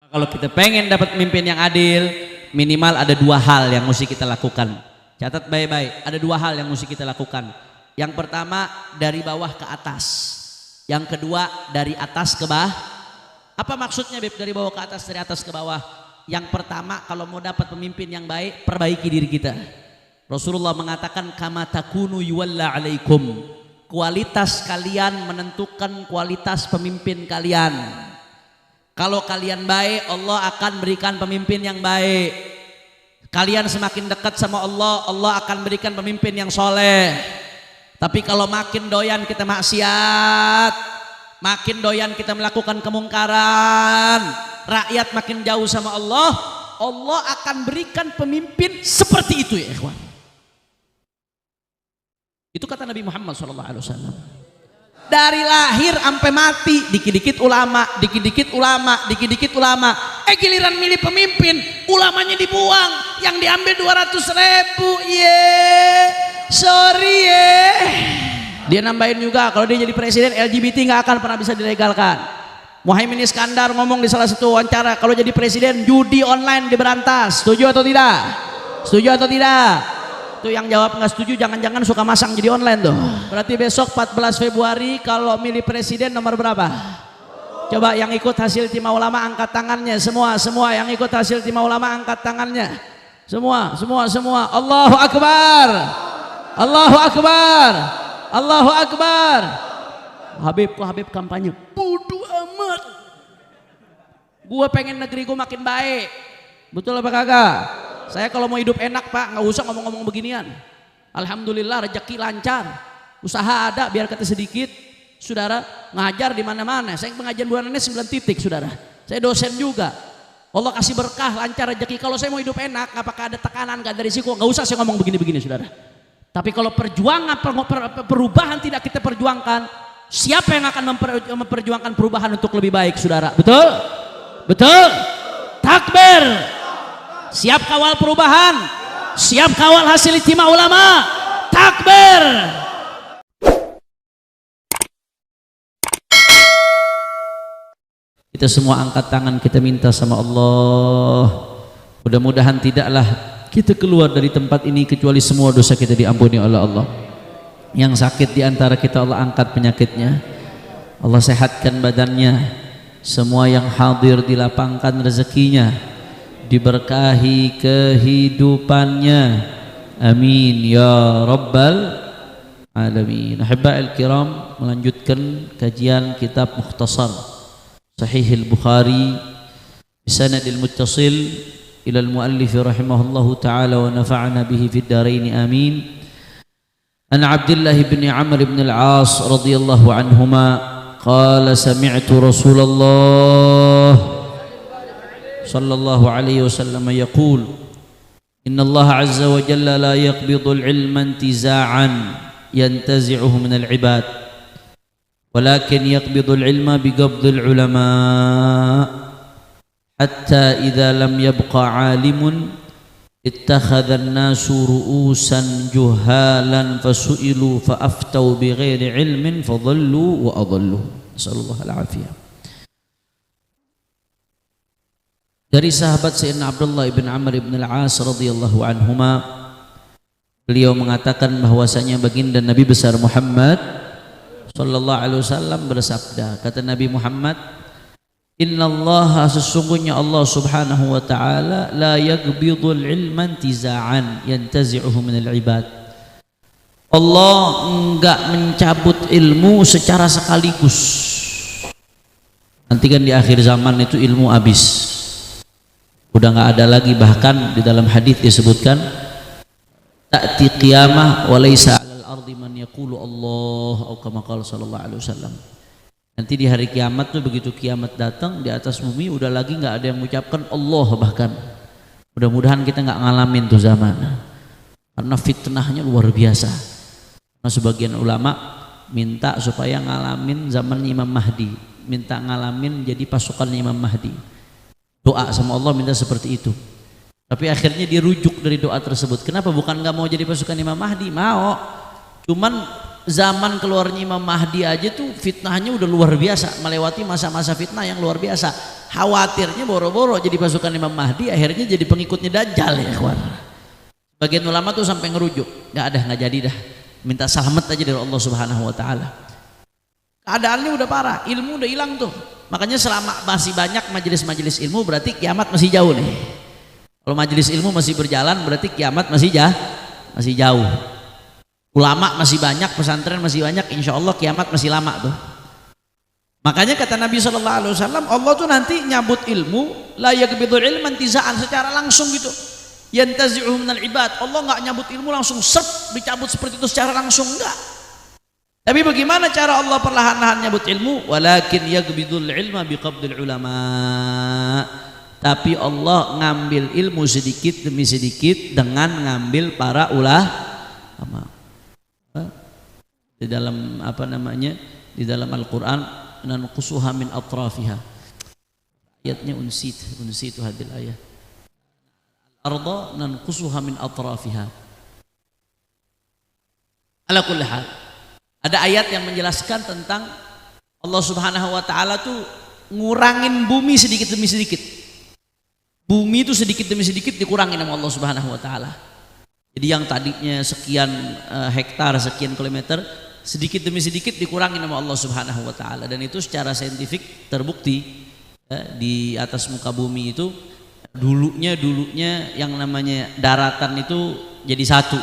Kalau kita pengen dapat pemimpin yang adil, minimal ada dua hal yang mesti kita lakukan. Catat baik-baik, ada dua hal yang mesti kita lakukan. Yang pertama dari bawah ke atas. Yang kedua dari atas ke bawah. Apa maksudnya Beb dari bawah ke atas, dari atas ke bawah? Yang pertama kalau mau dapat pemimpin yang baik, perbaiki diri kita. Rasulullah mengatakan kama takunu yuwalla alaikum. Kualitas kalian menentukan kualitas pemimpin kalian. Kalau kalian baik, Allah akan berikan pemimpin yang baik. Kalian semakin dekat sama Allah, Allah akan berikan pemimpin yang soleh. Tapi kalau makin doyan kita maksiat, makin doyan kita melakukan kemungkaran, rakyat makin jauh sama Allah, Allah akan berikan pemimpin seperti itu ya ikhwan. Itu kata Nabi Muhammad SAW. Dari lahir sampai mati dikit-dikit ulama, dikit-dikit ulama, dikit-dikit ulama. Giliran milih pemimpin, ulamanya dibuang, yang diambil 200.000. Sorry Dia nambahin juga kalau dia jadi presiden LGBT nggak akan pernah bisa dilegalkan. Muhaimin Iskandar ngomong di salah satu wawancara kalau jadi presiden judi online diberantas. Setuju atau tidak? Setuju atau tidak? Tuh yang jawab nggak setuju jangan-jangan suka masang jadi online tuh. Berarti besok 14 Februari kalau milih presiden nomor berapa? Coba yang ikut hasil Istimewa Ulama angkat tangannya semua yang ikut hasil Istimewa Ulama angkat tangannya. Semua. Allahu Akbar. Allahu Akbar. Allahu Akbar. Habib kampanye. Bodoh amat. Gua pengen negeri gua makin baik. Betul apa kagak? Saya kalau mau hidup enak Pak, nggak usah ngomong-ngomong beginian. Alhamdulillah rezeki lancar, usaha ada biar kata sedikit. Saudara ngajar di mana-mana. Saya pengajian bulanannya 9 titik saudara. Saya dosen juga. Allah kasih berkah, lancar rezeki. Kalau saya mau hidup enak, apakah ada tekanan, nggak ada risiko? Nggak usah saya ngomong begini-begini saudara. Tapi kalau perjuangan perubahan tidak kita perjuangkan, siapa yang akan memperjuangkan perubahan untuk lebih baik saudara? Betul? Betul? Takbir. Siap kawal perubahan, siap kawal hasil Istimewa Ulama. Takbir. Kita semua angkat tangan, kita minta sama Allah. Mudah-mudahan tidaklah kita keluar dari tempat ini kecuali semua dosa kita diampuni oleh Allah. Yang sakit di antara kita Allah angkat penyakitnya, Allah sehatkan badannya. Semua yang hadir dilapangkan rezekinya, diberkahi kehidupannya, amin ya rabbal alamin. Ahibba'il kiram, melanjutkan kajian kitab Mukhtasar Sahih al-Bukhari bisanadil muttasil ila al-muallif rahimahullahu ta'ala wa nafa'ana bihi fid darain amin. An Abdullah bin Amr bin al-As radhiyallahu anhuma qala sami'tu Rasulullah صلى الله عليه وسلم يقول إن الله عز وجل لا يقبض العلم انتزاعا ينتزعه من العباد ولكن يقبض العلم بقبض العلماء حتى إذا لم يبق عالم اتخذ الناس رؤوسا جهالا فسئلوا فأفتوا بغير علم فضلوا وأضلوا نسأل الله العافية. Dari sahabat Sayyidina Abdullah bin Amr bin al-As radhiyallahu anhuma, beliau mengatakan bahwasanya baginda Nabi besar Muhammad sallallahu alaihi wasallam bersabda, kata Nabi Muhammad, innallaha, sesungguhnya Allah subhanahu wa ta'ala la yagbidul ilman tiza'an yantazi'uhu minal ibad. Allah enggak mencabut ilmu secara sekaligus. Nanti kan di akhir zaman itu ilmu habis, udah nggak ada lagi. Bahkan di dalam hadis disebutkan ta'ti qiyamah wa laisa 'alal ardi man yaqulu Allah atau kama qala sallallahu alaihi wasallam. Nanti di hari kiamat tuh begitu kiamat datang, di atas bumi udah lagi nggak ada yang mengucapkan Allah. Bahkan mudah-mudahan kita nggak ngalamin tuh zaman, karena fitnahnya luar biasa. Nah, sebagian ulama minta supaya ngalamin zaman Imam Mahdi, minta ngalamin jadi pasukan Imam Mahdi. Doa sama Allah minta seperti itu. Tapi akhirnya dirujuk dari doa tersebut. Kenapa? Bukan nggak mau jadi pasukan Imam Mahdi, mau. Cuman zaman keluarnya Imam Mahdi aja tuh fitnahnya udah luar biasa, melewati masa-masa fitnah yang luar biasa. Khawatirnya boro-boro jadi pasukan Imam Mahdi, akhirnya jadi pengikutnya Dajjal ya kawan. Bagian ulama tuh sampai ngerujuk, nggak jadi dah, minta selamat aja dari Allah Subhanahu Wa Taala. Keadaannya udah parah, ilmu udah hilang tuh. Makanya selama masih banyak majelis-majelis ilmu berarti kiamat masih jauh nih. Kalau majelis ilmu masih berjalan berarti kiamat masih jauh. Ulama masih banyak, pesantren masih banyak, insya Allah kiamat masih lama tuh. Makanya kata Nabi SAW, Allah tuh nanti nyabut ilmu, la yakbidul ilman tizaan, secara langsung gitu. Yantazi'uhu minal ibad. Allah nggak nyabut ilmu langsung serp dicabut seperti itu secara langsung, enggak. Tapi bagaimana cara Allah perlahan-lahan nyabut ilmu? Walakin yakbidul ilma biqabdil ulama. Tapi Allah ngambil ilmu sedikit demi sedikit dengan ngambil para ulama. Di dalam apa namanya? Di dalam Al-Qur'an, nanqusuha min atrafiha. Ayatnya unsitu hadil ayat. Arda nanqusuha min atrafiha. Ala kulli hal, ada ayat yang menjelaskan tentang Allah Subhanahu wa taala tuh ngurangin bumi sedikit demi sedikit. Bumi itu sedikit demi sedikit dikurangin sama Allah Subhanahu wa taala. Jadi yang tadinya sekian hektar, sekian kilometer, sedikit demi sedikit dikurangin sama Allah Subhanahu wa taala, dan itu secara saintifik terbukti di atas muka bumi itu dulunya yang namanya daratan itu jadi satu,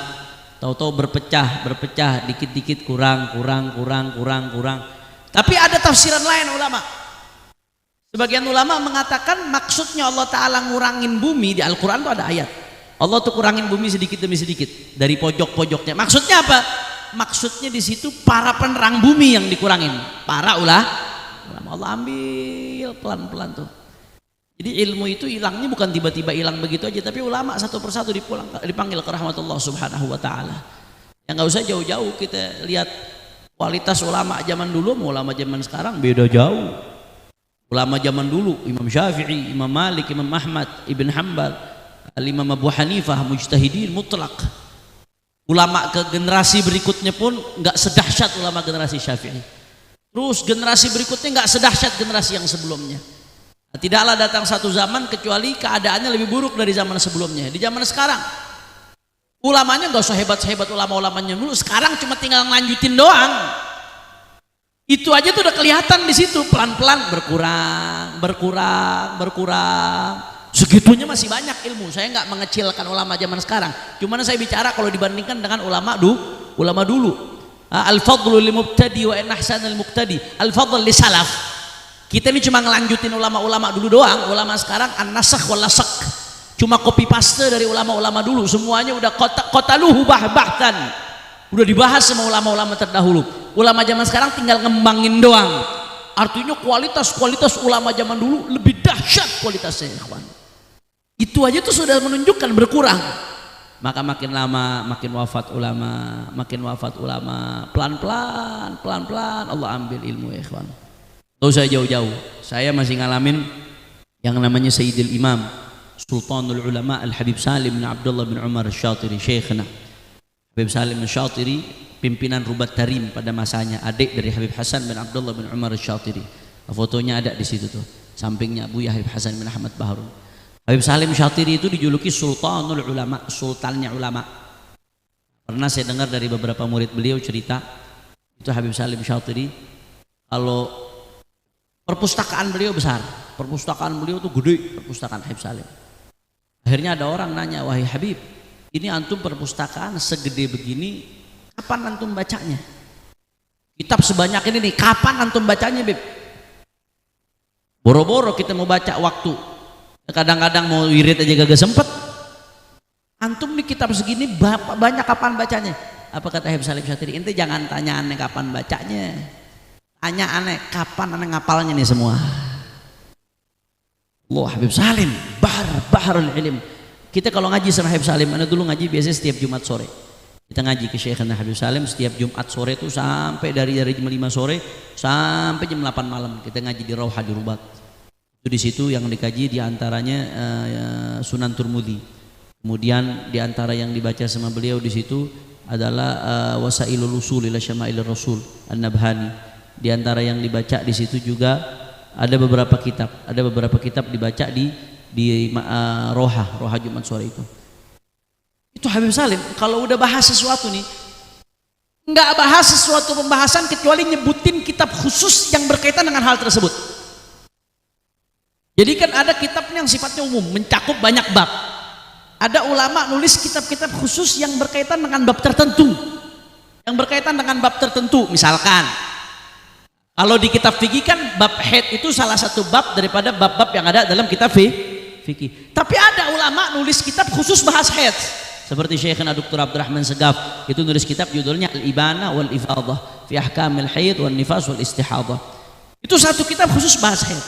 tahu-tahu berpecah dikit-dikit kurang. Tapi ada tafsiran lain ulama. Sebagian ulama mengatakan maksudnya Allah Ta'ala ngurangin bumi di Al-Quran itu ada ayat Allah tuh kurangin bumi sedikit demi sedikit dari pojok-pojoknya. Maksudnya apa? Maksudnya di situ para penerang bumi yang dikurangin, para ulama. Allah ambil pelan-pelan tuh. Jadi ilmu itu hilangnya bukan tiba-tiba hilang begitu aja, tapi ulama satu persatu dipanggil ke rahmatullah Subhanahu wa taala. Ya nggak usah jauh-jauh kita lihat kualitas ulama zaman dulu sama ulama zaman sekarang beda jauh. Ulama zaman dulu Imam Syafi'i, Imam Malik, Imam Ahmad, Ibn Hanbal, Imam Abu Hanifah, mujtahidin mutlak. Ulama ke generasi berikutnya pun nggak sedahsyat ulama generasi Syafi'i. Terus generasi berikutnya nggak sedahsyat generasi yang sebelumnya. Tidaklah datang satu zaman kecuali keadaannya lebih buruk dari zaman sebelumnya. Di zaman sekarang ulamanya nggak usah hebat-hebat ulama-ulamanya dulu, sekarang cuma tinggal ngelanjutin doang. Itu aja tuh udah kelihatan di situ, pelan-pelan berkurang. Segitunya masih banyak ilmu. Saya nggak mengecilkan ulama zaman sekarang. Cuman saya bicara kalau dibandingkan dengan ulama dulu. Al-fadlu lil mubtadi wa in ahsanal muqtadi. Al-fadl li salaf. Kita ini cuma ngelanjutin ulama-ulama dulu doang. Ulama sekarang an-nasakh wal lasak. Cuma copy paste dari ulama-ulama dulu. Semuanya udah qataluhu bahtan. Udah dibahas sama ulama-ulama terdahulu. Ulama zaman sekarang tinggal ngembangin doang. Artinya kualitas ulama zaman dulu lebih dahsyat kualitasnya, ikhwan. Itu aja tuh sudah menunjukkan berkurang. Maka makin lama makin wafat ulama, pelan-pelan Allah ambil ilmu, ikhwan. Tahu saya jauh-jauh, saya masih ngalamin yang namanya Sayyidil Imam Sultanul Ulama Al-Habib Salim bin Abdullah bin Umar Al-Syatiri, Syekhna Habib Salim Al-Syatiri, pimpinan Rubat Tarim pada masanya, adik dari Habib Hasan bin Abdullah bin Umar Al-Syatiri. Fotonya ada di situ tuh, sampingnya Abuya Habib Hasan bin Ahmad Baharun. Habib Salim Syatiri itu dijuluki Sultanul Ulama, sultannya ulama. Pernah saya dengar dari beberapa murid beliau cerita, itu Habib Salim Syatiri, kalau perpustakaan beliau besar, perpustakaan beliau tuh gede, perpustakaan Habib Salim. Akhirnya ada orang nanya, wahai Habib, ini antum perpustakaan segede begini, kapan antum bacanya? Kitab sebanyak ini nih, kapan antum bacanya, Bib? Boro-boro kita mau baca waktu, kadang-kadang mau wirid aja gak sempet. Antum nih kitab segini banyak kapan bacanya? Apa kata Habib Salim Syatiri? Ente jangan tanya aneh kapan bacanya, tanya aneh kapan aneh ngapalnya nih semua. Allah, Habib Salim baharul ilm. Kita kalau ngaji sama Habib Salim, aneh dulu ngaji biasanya setiap Jumat sore. Kita ngaji ke Syekhna Habib Salim setiap Jumat sore itu sampai dari jam 5 sore sampai jam 8 malam. Kita ngaji di Rauha di Rubat. Itu di situ yang dikaji diantaranya Sunan Turmudi. Kemudian diantara yang dibaca sama beliau di situ adalah Wasailul Usul ila Syama'il Rasul An-Nabhani. Diantara yang dibaca di situ juga Ada beberapa kitab dibaca di Roha Jumat sore itu. Itu Habib Salim kalau udah bahas sesuatu nih, nggak bahas sesuatu pembahasan kecuali nyebutin kitab khusus yang berkaitan dengan hal tersebut. Jadi kan ada kitab yang sifatnya umum, mencakup banyak bab. Ada ulama nulis kitab-kitab khusus yang berkaitan dengan bab tertentu. Yang berkaitan dengan bab tertentu, misalkan kalau di kitab fikih kan bab haid itu salah satu bab daripada bab-bab yang ada dalam kitab fikih. Tapi ada ulama nulis kitab khusus bahas haid. Seperti Syekhna Dr. Abdurrahman Segaf itu nulis kitab judulnya Al-Ibana wal Ifadah fi Ahkamil Haid wan Nifas wal Istihadah. Itu satu kitab khusus bahas haid.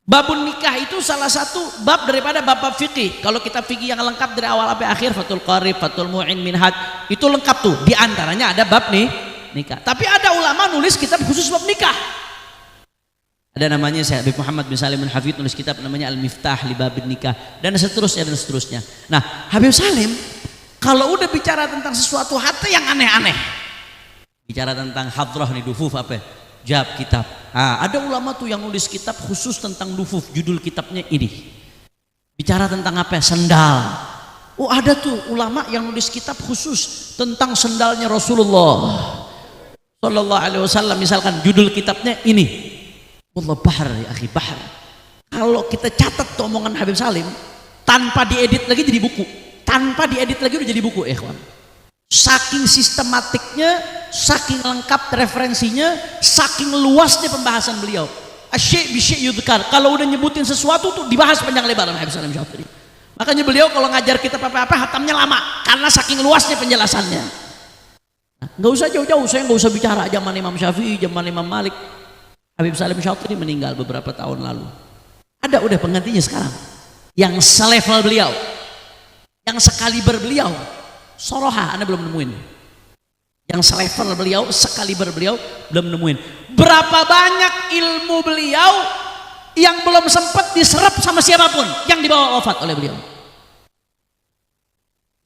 Babun nikah itu salah satu bab daripada bab-bab fikih. Kalau kitab fikih yang lengkap dari awal sampai akhir, Fathul Qarib, Fathul Mu'in, Minhaj, itu lengkap tuh. Di antaranya ada bab nikah. Tapi ada ulama nulis kitab khusus bab nikah. Ada namanya saya Habib Muhammad bin Salim bin Hafid nulis kitab namanya Al-Miftah li Babin Nikah dan seterusnya. Nah, Habib Salim kalau udah bicara tentang sesuatu hati yang aneh-aneh, bicara tentang hadrah nih, dufuf apa? Jab kitab. Ada ulama tuh yang nulis kitab khusus tentang dufuf, judul kitabnya ini. Bicara tentang apa? Sendal. Oh, ada tuh ulama yang nulis kitab khusus tentang sendalnya Rasulullah sallallahu alaihi wasallam, misalkan judul kitabnya ini. Wallah bahar ya akhi, bahar. Kalau kita catat tuh omongan Habib Salim tanpa diedit lagi jadi buku. Tanpa diedit lagi udah jadi buku, ikhwan. Saking sistematiknya, saking lengkap referensinya, saking luasnya pembahasan beliau. Asyik bisyik yudhkar. Kalau udah nyebutin sesuatu tuh dibahas panjang lebar sama Habib Salim Syafiri. Makanya beliau kalau ngajar kita apa-apa hatamnya lama karena saking luasnya penjelasannya. Nggak usah jauh-jauh, saya nggak usah bicara zaman Imam Syafi'i, zaman Imam Malik. Habib Salim Syafiri meninggal beberapa tahun lalu. Ada udah penggantinya sekarang yang selevel beliau, yang sekaliber beliau. Soroha, Anda belum nemuin. Yang selevel beliau, sekaliber beliau, belum nemuin. Berapa banyak ilmu beliau yang belum sempat diserap sama siapapun yang dibawa wafat oleh beliau.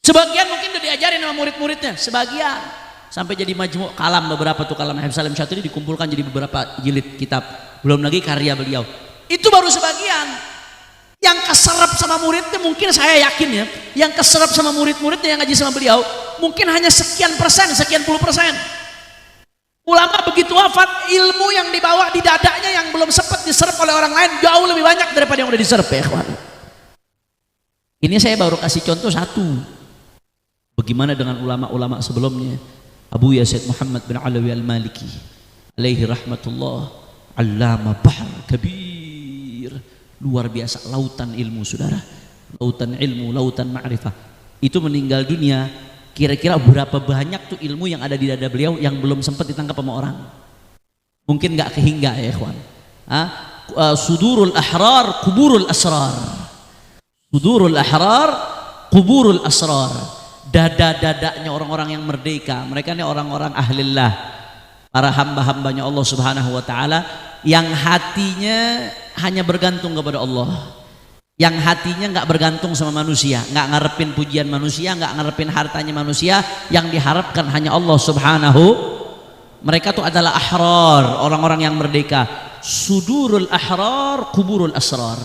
Sebagian mungkin udah diajarin sama murid-muridnya, sebagian sampai jadi majmu' kalam, beberapa tuh kalam Habib Salim Syafiri dikumpulkan jadi beberapa jilid kitab. Belum lagi karya beliau. Itu baru sebagian. Yang keserap sama muridnya mungkin saya yakin ya, yang keserap sama murid-muridnya yang ngaji sama beliau mungkin hanya sekian persen, sekian puluh persen. Ulama begitu wafat, ilmu yang dibawa di dadanya yang belum sempat diserap oleh orang lain jauh lebih banyak daripada yang udah diserap, ya ikhwan. Ini saya baru kasih contoh satu. Bagaimana dengan ulama-ulama sebelumnya? Abu Yazid Muhammad bin Alawi Al-Maliki alaihi rahmatullah, allama bahar kabir, luar biasa, lautan ilmu saudara, lautan ilmu, lautan ma'rifah. Itu meninggal dunia, kira-kira berapa banyak tuh ilmu yang ada di dada beliau yang belum sempat ditangkap sama orang? Mungkin nggak kehingga ya ikhwan. Sudurul ahrar kuburul asrar, sudurul ahrar kuburul asrar. Dada-dadanya orang-orang yang merdeka, mereka ini orang-orang ahlillah, para hamba-hambanya Allah subhanahu wa ta'ala yang hatinya hanya bergantung kepada Allah, yang hatinya nggak bergantung sama manusia, nggak ngarepin pujian manusia, nggak ngarepin hartanya manusia, yang diharapkan hanya Allah subhanahu. Mereka tuh adalah ahrar, orang-orang yang merdeka. Sudurul ahrar kuburul asrar.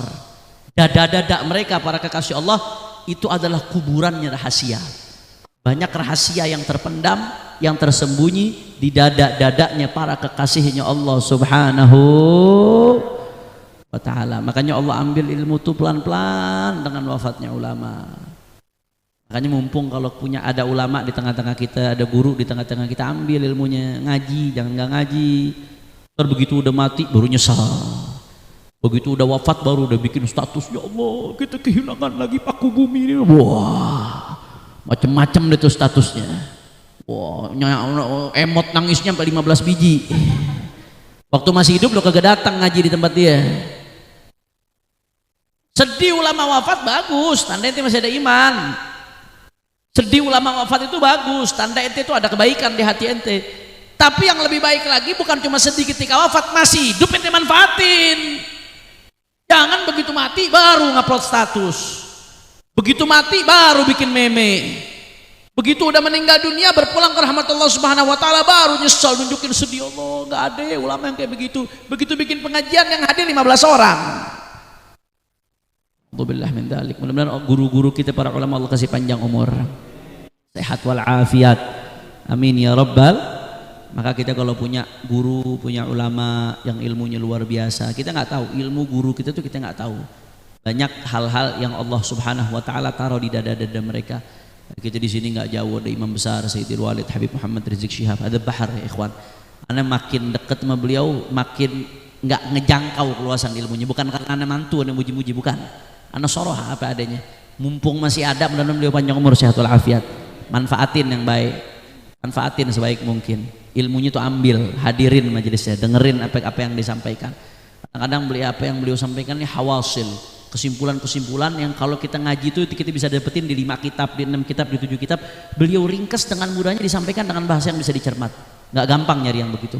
Dada-dada mereka para kekasih Allah itu adalah kuburannya rahasia. Banyak rahasia yang terpendam, yang tersembunyi di dada-dadanya para kekasihnya Allah subhanahu wa ta'ala. Makanya Allah ambil ilmu itu pelan-pelan dengan wafatnya ulama. Makanya mumpung kalau punya ada ulama di tengah-tengah kita, ada guru di tengah-tengah kita, ambil ilmunya, ngaji, jangan nggak ngaji. Ntar begitu udah mati baru nyesal, begitu udah wafat baru udah bikin status, ya Allah kita kehilangan lagi paku bumi ini. Wah, macem-macem deh tuh statusnya. Wah, emot nangisnya sampai 15 biji. Waktu masih hidup lo kagak datang ngaji di tempat dia. Sedih ulama wafat bagus, tanda ente masih ada iman. Sedih ulama wafat itu bagus, tanda ente itu ada kebaikan di hati ente. Tapi yang lebih baik lagi bukan cuma sedih ketika wafat, masih hidup ente manfaatin. Jangan begitu mati baru ngupload status, begitu mati baru bikin meme, Begitu udah meninggal dunia, berpulang ke rahmat Allah Subhanahu wa taala, baru nyesal, nunjukin sedih, Allah nggak ada ulama yang kayak begitu. Begitu bikin pengajian yang hadir 15 orang. Alhamdulillah min dzalik. Mudah-mudahan guru-guru kita para ulama Allah kasih panjang umur, sehat wal afiat. Amin ya rabbal. Maka kita kalau punya guru, punya ulama yang ilmunya luar biasa, kita nggak tahu ilmu guru kita tuh, kita nggak tahu. Banyak hal-hal yang Allah Subhanahu wa taala taruh di dada-dada mereka. Kita di sini nggak jauh ada imam besar Sayyidil Walid Habib Muhammad Rizik Syihab, ada Bahar ya ikhwan. Anda makin dekat sama beliau makin nggak ngejangkau keluasan ilmunya, bukan karena anda mantu anda muji-muji, bukan. Anda soroh apa adanya. Mumpung masih ada, mudah-mudahan beliau panjang umur sehat walafiat. Manfaatin yang baik, manfaatin sebaik mungkin. Ilmunya itu ambil, hadirin majelisnya, dengerin apa yang disampaikan. Kadang-kadang beliau apa yang beliau sampaikan ini hawasil, kesimpulan-kesimpulan yang kalau kita ngaji itu kita bisa dapetin di 5 kitab, di 6 kitab, di 7 kitab. Beliau ringkas dengan mudahnya, disampaikan dengan bahasa yang bisa dicermat. Nggak gampang nyari yang begitu.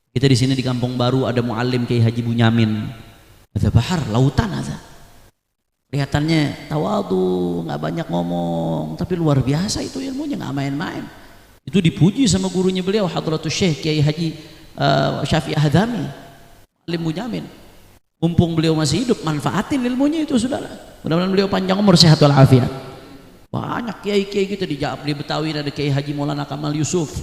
Kita di sini di Kampung Baru ada muallim Kiai Haji Bunyamin. Ada Bahar, lautan ada. Kelihatannya tawadu, nggak banyak ngomong, tapi luar biasa itu ilmunya, nggak main-main. Itu dipuji sama gurunya beliau, Hadratus Syekh Kiai Haji Syafi'i Hadami, muallim Bunyamin. Mumpung beliau masih hidup, manfaatin ilmunya itu saudara. Mudah-mudahan beliau panjang umur sehat walafiat. Banyak kiai-kiai kita di Betawi, ada Kiai Haji Maulana Kamal Yusuf,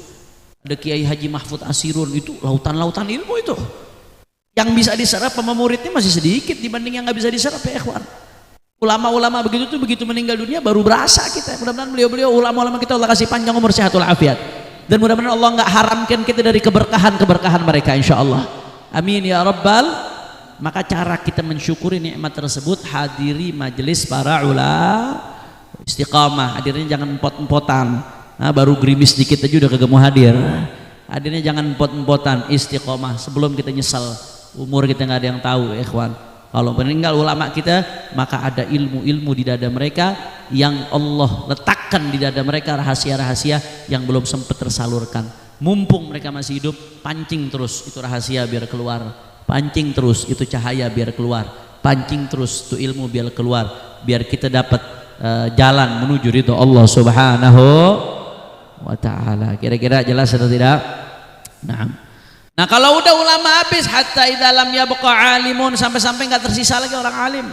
ada Kiai Haji Mahfud Asirun, itu lautan-lautan ilmu itu. Yang bisa diserap sama muridnya masih sedikit dibanding yang nggak bisa diserap ya ikhwan. Ulama-ulama begitu tuh begitu meninggal dunia baru berasa kita. Mudah-mudahan beliau-beliau ulama-ulama kita Allah kasih panjang umur sehat walafiat. Dan mudah-mudahan Allah nggak haramkan kita dari keberkahan mereka insyaallah. Amin ya rabbal. Maka cara kita mensyukuri nikmat tersebut, hadiri majelis para ulama, istiqamah, hadirnya jangan empot-empotan. Nah, baru gerimis dikit aja udah kagak mau hadir. Hadirnya jangan empot-empotan, istiqamah. Sebelum kita nyesal, umur kita nggak ada yang tahu, ikhwan. Kalau meninggal ulama kita, maka ada ilmu-ilmu di dada mereka yang Allah letakkan di dada mereka, rahasia-rahasia yang belum sempat tersalurkan. Mumpung mereka masih hidup, pancing terus itu rahasia biar keluar. Pancing terus itu cahaya biar keluar, pancing terus itu ilmu biar keluar, biar kita dapat jalan menuju ridho Allah Subhanahu wa taala. Kira-kira jelas atau tidak? Nah, kalau udah ulama habis, hatta idza lam yabqa alimun, sampai-sampai enggak tersisa lagi orang alim.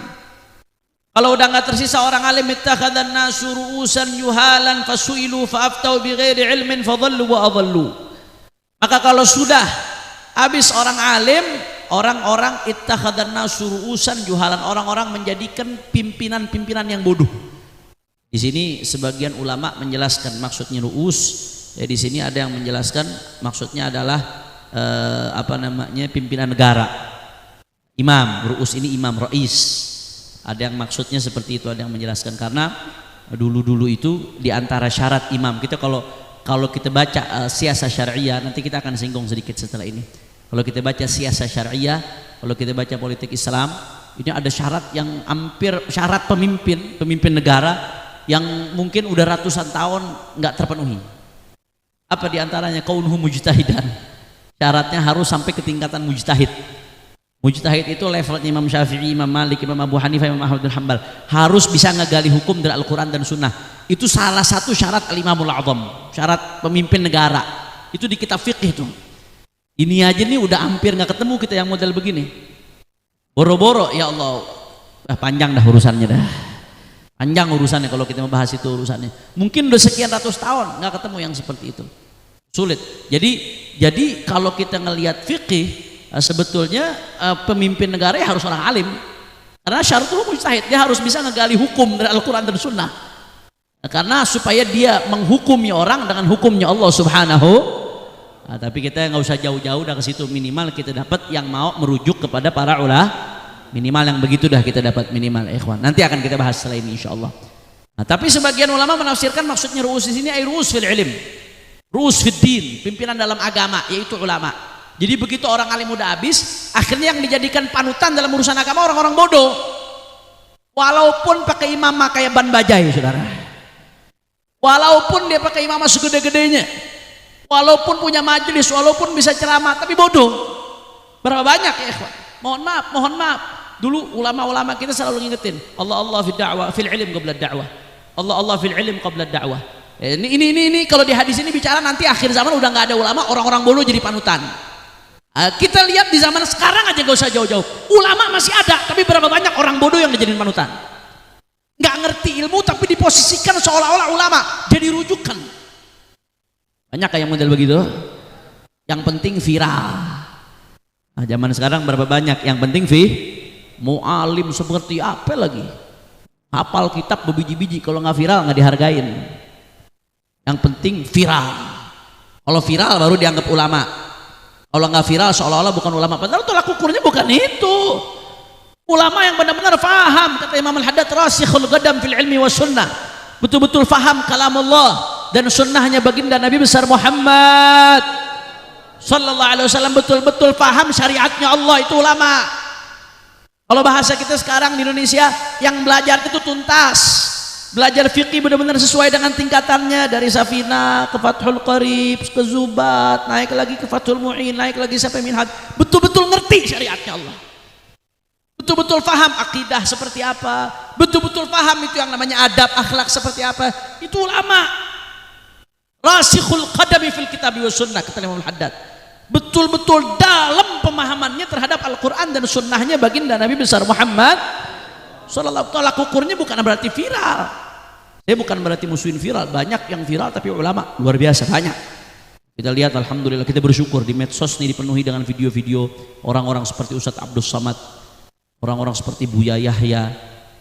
Kalau udah enggak tersisa orang alim, ittakhadhan nasu ru'usan yuhalan fasuilu faaftau bighairi ilmin fadhallu wa adhallu. Maka kalau sudah habis orang alim, orang-orang ittakhadhan nasu ru'usan juhalan, orang-orang menjadikan pimpinan-pimpinan yang bodoh. Di sini sebagian ulama menjelaskan maksudnya ru'us. Ya, di sini ada yang menjelaskan maksudnya adalah pimpinan negara. Imam, ru'us ini imam, rais. Ada yang maksudnya seperti itu, ada yang menjelaskan karena dulu-dulu itu di antara syarat imam. Kita kalau kita baca siasah syariah, nanti kita akan singgung sedikit setelah ini. Kalau kita baca siasah syariah, kalau kita baca politik Islam, ini ada syarat yang hampir syarat pemimpin negara yang mungkin udah ratusan tahun nggak terpenuhi. Apa diantaranya? Kaunuhu mujtahidan. Syaratnya harus sampai ke tingkatan mujtahid. Mujtahid itu levelnya Imam Syafi'i, Imam Malik, Imam Abu Hanifah, Imam Ahmad bin Hanbal. Harus bisa ngegali hukum dari Al-Quran dan Sunnah. Itu salah satu syarat al-imamul a'zam, syarat pemimpin negara. Itu di kitab fiqh itu. Ini aja nih udah hampir nggak ketemu kita yang model begini. Boro-boro ya Allah, panjang dah urusannya dah. Panjang urusannya kalau kita membahas itu urusannya. Mungkin udah sekian ratus tahun nggak ketemu yang seperti itu. Sulit. Jadi kalau kita ngelihat fikih, sebetulnya pemimpin negara ya harus orang alim. Karena syaratul mujtahid, dia harus bisa ngegali hukum dari Al-Quran dan Sunnah. Karena supaya dia menghukumi orang dengan hukumnya Allah Subhanahu. Nah, tapi kita nggak usah jauh-jauh dah ke situ, minimal kita dapat yang mau merujuk kepada para ulama, minimal yang begitu dah kita dapat minimal ikhwan. Nanti akan kita bahas setelah ini insyaallah. Nah, tapi sebagian ulama menafsirkan maksudnya ru'us di sini ay ru'us fil ilm, ru'us fid din, pimpinan dalam agama yaitu ulama. Jadi begitu orang alim udah habis, akhirnya yang dijadikan panutan dalam urusan agama orang-orang bodoh. Walaupun pakai imamah kayak ban bajai saudara, walaupun dia pakai imamah segede-gedenya, walaupun punya majelis, walaupun bisa ceramah, tapi bodoh. Berapa banyak ya ikhwan? Mohon maaf. Dulu ulama-ulama kita selalu ngingetin, Allah fil da'wah, fil ilm qabla da'wah. Allah fil ilm qabla da'wah. Ini kalau di hadis ini bicara nanti akhir zaman udah nggak ada ulama, orang-orang bodoh jadi panutan. Kita lihat di zaman sekarang aja, gak usah jauh-jauh, ulama masih ada, tapi berapa banyak orang bodoh yang dijadiin panutan, nggak ngerti ilmu tapi diposisikan seolah-olah ulama, jadi rujukan. Banyak kayak model begitu, yang penting viral. Nah, zaman sekarang berapa banyak yang penting mu'alim seperti apa lagi, hafal kitab berbiji-biji, kalau nggak viral nggak dihargain. Yang penting viral. Kalau viral baru dianggap ulama. Kalau nggak viral seolah-olah bukan ulama. Padahal tolak ukurnya bukan itu. Ulama yang benar-benar faham, kata Imam Al-Haddad, rasikhul qadam fil ilmi was sunnah, betul-betul faham kalamullah dan sunnahnya baginda Nabi besar Muhammad sallallahu alaihi wasallam, betul-betul faham syariatnya Allah, itu ulama. Kalau bahasa kita sekarang di Indonesia, yang belajar itu tuntas, belajar fikih benar-benar sesuai dengan tingkatannya, dari Safina ke Fathul Qarib ke Zubat, naik lagi ke Fathul Mu'in, naik lagi sampai Minhaj, betul-betul ngerti syariatnya Allah, betul-betul paham akidah seperti apa, betul-betul paham itu yang namanya adab akhlak seperti apa, itu ulama. Rasikhul qadami fil kitabi was sunnah, kata Imam Al-Haddad, betul-betul dalam pemahamannya terhadap Al-Quran dan sunnahnya baginda Nabi besar Muhammad sallallahu alaihi wasallam. Tolak ukurnya bukan berarti viral. Saya bukan berarti musuhin viral, banyak yang viral tapi ulama luar biasa banyak. Kita lihat, alhamdulillah, kita bersyukur di medsos ini dipenuhi dengan video-video orang-orang seperti Ustadz Abdul Samad, orang-orang seperti Buya Yahya,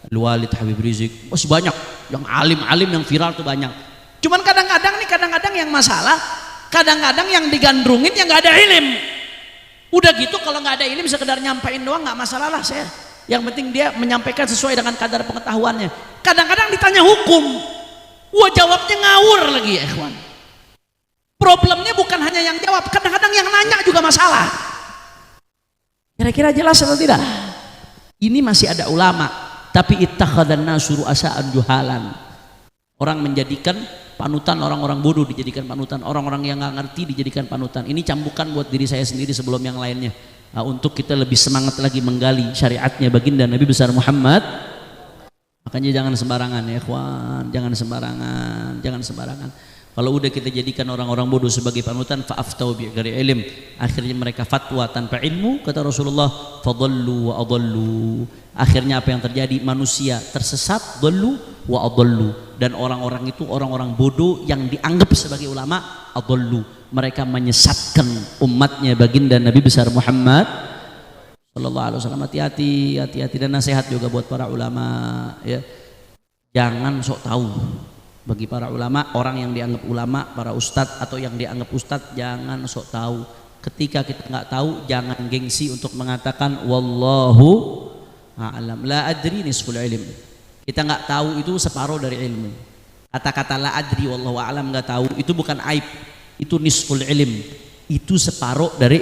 Walid Habib Rizik, masih banyak yang alim-alim yang viral tuh banyak. Cuman kadang-kadang yang masalah, kadang-kadang yang digandrungin yang nggak ada ilim. Udah gitu kalau nggak ada ilim sekedar nyampain doang nggak masalah lah saya. Yang penting dia menyampaikan sesuai dengan kadar pengetahuannya. Kadang-kadang ditanya hukum, wah jawabnya ngawur lagi ya ikhwan. Problemnya bukan hanya yang jawab, kadang-kadang yang nanya juga masalah. Kira-kira jelas atau tidak? Ini masih ada ulama, tapi ittakhadhan nasu ru'asa'an juhalan. Orang menjadikan panutan orang-orang bodoh, dijadikan panutan orang-orang yang nggak ngerti, dijadikan panutan. Ini cambukan buat diri saya sendiri sebelum yang lainnya. Nah, untuk kita lebih semangat lagi menggali syariatnya baginda Nabi besar Muhammad. Makanya jangan sembarangan ya ikhwan, jangan sembarangan. Kalau udah kita jadikan orang-orang bodoh sebagai panutan, fa'aftau bi'ghairi ilm, akhirnya mereka fatwa tanpa ilmu, kata Rasulullah, fadallu wa adallu. Akhirnya apa yang terjadi? Manusia tersesat, dallu wa adallu, dan orang-orang itu orang-orang bodoh yang dianggap sebagai ulama, adallu, mereka menyesatkan umatnya baginda Nabi besar Muhammad sallallahu alaihi wasallam. Hati-hati dan nasihat juga buat para ulama ya. Jangan sok tahu. Bagi para ulama, orang yang dianggap ulama, para ustadz atau yang dianggap ustadz, jangan sok tahu. Ketika kita nggak tahu, jangan gengsi untuk mengatakan wallahu a'lam, la adri nisful ilm. Kita nggak tahu itu separuh dari ilmu. Kata-kata la adri wallahu a'lam, nggak tahu, itu bukan aib, itu nisful ilm, itu separuh dari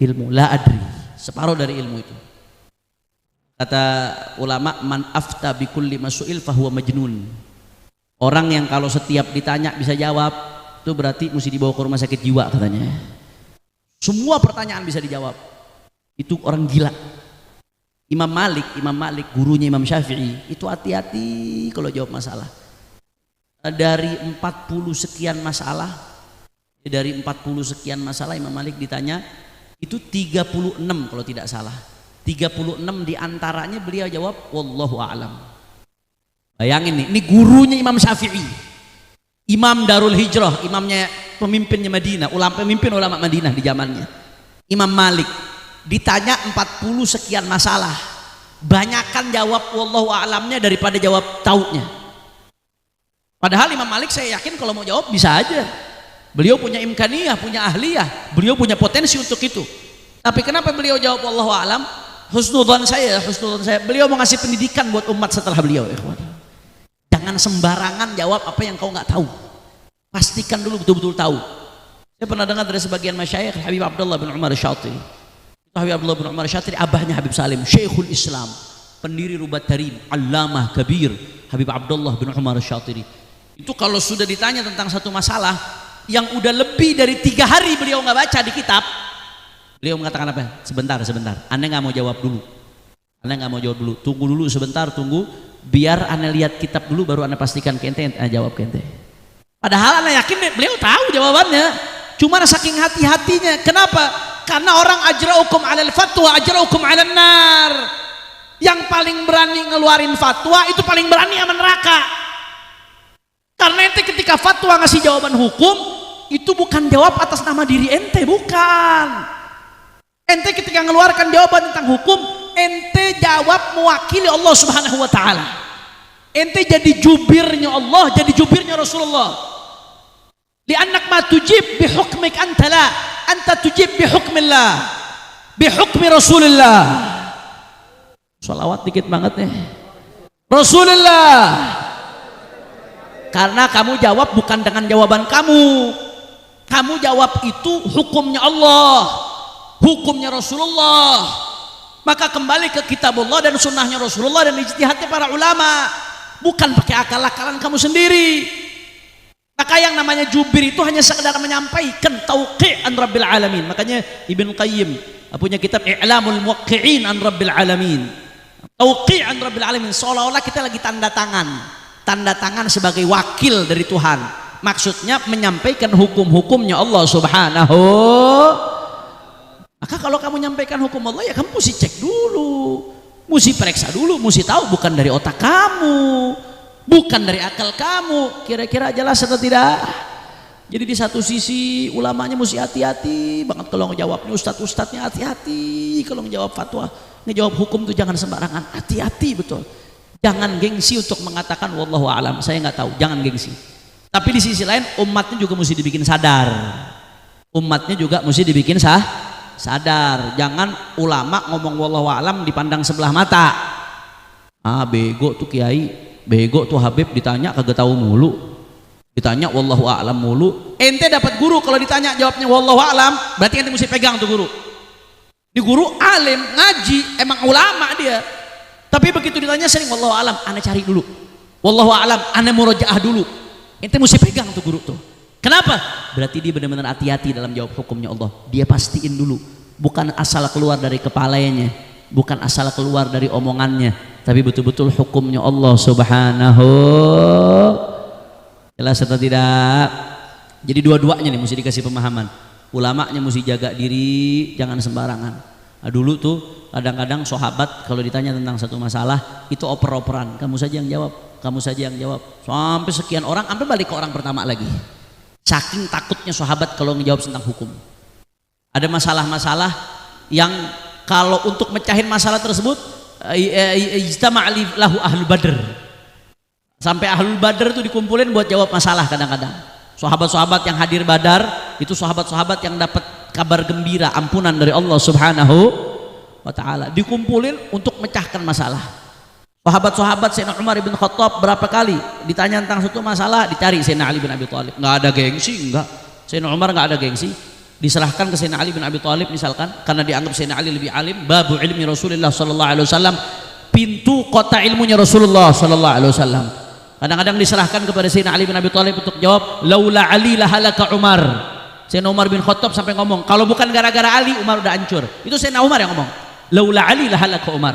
ilmu. La adri, separuh dari ilmu itu. Kata ulama, man afta bi kulli masu'il fahuwa majnun. Orang yang kalau setiap ditanya bisa jawab, itu berarti mesti dibawa ke rumah sakit jiwa katanya. Semua pertanyaan bisa dijawab, itu orang gila. Imam Malik gurunya Imam Syafi'i, itu hati-hati kalau jawab masalah. Dari 40 sekian masalah, Imam Malik ditanya, itu 36 kalau tidak salah. 36 diantaranya beliau jawab wallahu a'lam. Bayangin nih, ini gurunya Imam Syafi'i, Imam Darul Hijrah, imamnya pemimpinnya Madinah, pemimpin ulama Madinah di zamannya. Imam Malik ditanya 40 sekian masalah, banyakan jawab wallahu a'lamnya daripada jawab taunya. Padahal Imam Malik saya yakin kalau mau jawab bisa aja. Beliau punya imkaniyah, punya ahliyah, beliau punya potensi untuk itu. Tapi kenapa beliau jawab wallahu a'lam? Husnudzon saya, beliau mau ngasih pendidikan buat umat setelah beliau. Jangan sembarangan jawab apa yang kau nggak tahu. Pastikan dulu betul-betul tahu. Saya pernah dengar dari sebagian masyayikh, Habib Abdullah bin Umar Syatiri. Habib Abdullah bin Umar Syatiri abahnya Habib Salim, Syekhul Islam, pendiri Rubat Tarim, Allamah Kabir, Habib Abdullah bin Umar Syatiri. Itu kalau sudah ditanya tentang satu masalah yang udah lebih dari 3 hari beliau nggak baca di kitab, beliau mengatakan apa? Sebentar, Anda nggak mau jawab dulu. Tunggu dulu sebentar, biar Anda lihat kitab dulu baru Anda pastikan ke ente, jawab ke ente. Padahal anak yakin beliau tahu jawabannya. Cuma saking hati-hatinya. Kenapa? Karena orang ajra'ukum 'alal fatwa ajra'ukum 'alan nar. Yang paling berani ngeluarin fatwa itu paling berani sama neraka. Karena ente ketika fatwa ngasih jawaban hukum itu bukan jawab atas nama diri ente, bukan. Ente ketika ngeluarkan jawaban tentang hukum, ente jawab mewakili Allah Subhanahu wa taala. Ente jadi jubirnya Allah, jadi jubirnya Rasulullah. Li'annak ma tujib bihukmik anta la, anta tujib bihukmillah, bihukmi Rasulullah. Sholawat dikit banget nih. Rasulullah. Karena kamu jawab bukan dengan jawaban kamu. Kamu jawab itu hukumnya Allah, hukumnya Rasulullah. Maka kembali ke kitab Allah dan sunnahnya Rasulullah dan ijtihadnya para ulama. Bukan pakai akal-akalan kamu sendiri. Maka yang namanya jubir itu hanya sekedar menyampaikan tauqi' an Rabbil Alamin. Makanya Ibnu Qayyim punya kitab I'lamul Muwaqqi'in an Rabbil Alamin. Tauqi' an Rabbil Alamin, seolah-olah kita lagi tanda tangan sebagai wakil dari Tuhan. Maksudnya menyampaikan hukum-hukumnya Allah Subhanahu. Maka kalau kamu menyampaikan hukum Allah ya kamu mesti cek dulu, mesti periksa dulu, mesti tahu bukan dari otak kamu, bukan dari akal kamu, kira-kira jelas atau tidak. Jadi di satu sisi ulamanya mesti hati-hati banget kalau ngejawabnya, ustadz-ustadznya hati-hati kalau ngejawab fatwa, ngejawab hukum itu jangan sembarangan, hati-hati betul. Jangan gengsi untuk mengatakan wallahu a'lam, saya nggak tahu, jangan gengsi. Tapi di sisi lain umatnya juga mesti dibikin sadar, umatnya juga mesti dibikin sadar. Jangan ulama ngomong wallahu a'lam dipandang sebelah mata. Ah bego tuh kiai, bego tuh Habib, ditanya kagak tahu mulu, ditanya wallahu a'lam mulu. Ente dapat guru kalau ditanya jawabnya wallahu a'lam, berarti ente mesti pegang tuh guru. Di guru alim ngaji, emang ulama dia. Tapi begitu ditanya sering wallahu a'lam, ane cari dulu. Wallahu a'lam, ane murojaah dulu. Ente mesti pegang tuh guru tuh. Kenapa? Berarti dia benar-benar hati-hati dalam jawab hukumnya Allah. Dia pastiin dulu, bukan asal keluar dari kepalanya, bukan asal keluar dari omongannya, tapi betul-betul hukumnya Allah Subhanahu. Jelas atau tidak? Jadi dua-duanya nih mesti dikasih pemahaman. Ulamanya mesti jaga diri, jangan sembarangan. Nah, dulu tuh kadang-kadang sahabat kalau ditanya tentang satu masalah itu oper-operan, kamu saja yang jawab, kamu saja yang jawab. Sampai sekian orang, sampai balik ke orang pertama lagi. Saking takutnya sahabat kalau ngejawab tentang hukum. Ada masalah-masalah yang kalau untuk mecahin masalah tersebut ijtama' lahu ahlul badr. Sampai ahlul badr itu dikumpulin buat jawab masalah kadang-kadang. Sahabat-sahabat yang hadir Badar itu sahabat-sahabat yang dapat kabar gembira ampunan dari Allah Subhanahu wa taala. Dikumpulin untuk mecahkan masalah. Sahabat-sahabat Sayyidina Umar bin Khattab berapa kali ditanya tentang suatu masalah dicari Sayyidina Ali bin Abi Thalib, nggak ada gengsi, enggak. Sayyidina Umar nggak ada gengsi, diserahkan ke Sayyidina Ali bin Abi Thalib misalkan karena dianggap Sayyidina Ali lebih alim. Babu ilmi Rasulullah sallallahu alaihi wasallam, pintu kota ilmunya Rasulullah sallallahu alaihi wasallam. Kadang-kadang diserahkan kepada Sayyidina Ali bin Abi Thalib untuk jawab, laula Ali lahalaka Umar. Sayyidina Umar bin Khattab sampai ngomong, kalau bukan gara-gara Ali Umar udah hancur. Itu Sayyidina Umar yang ngomong, laula Ali lahalaka Umar.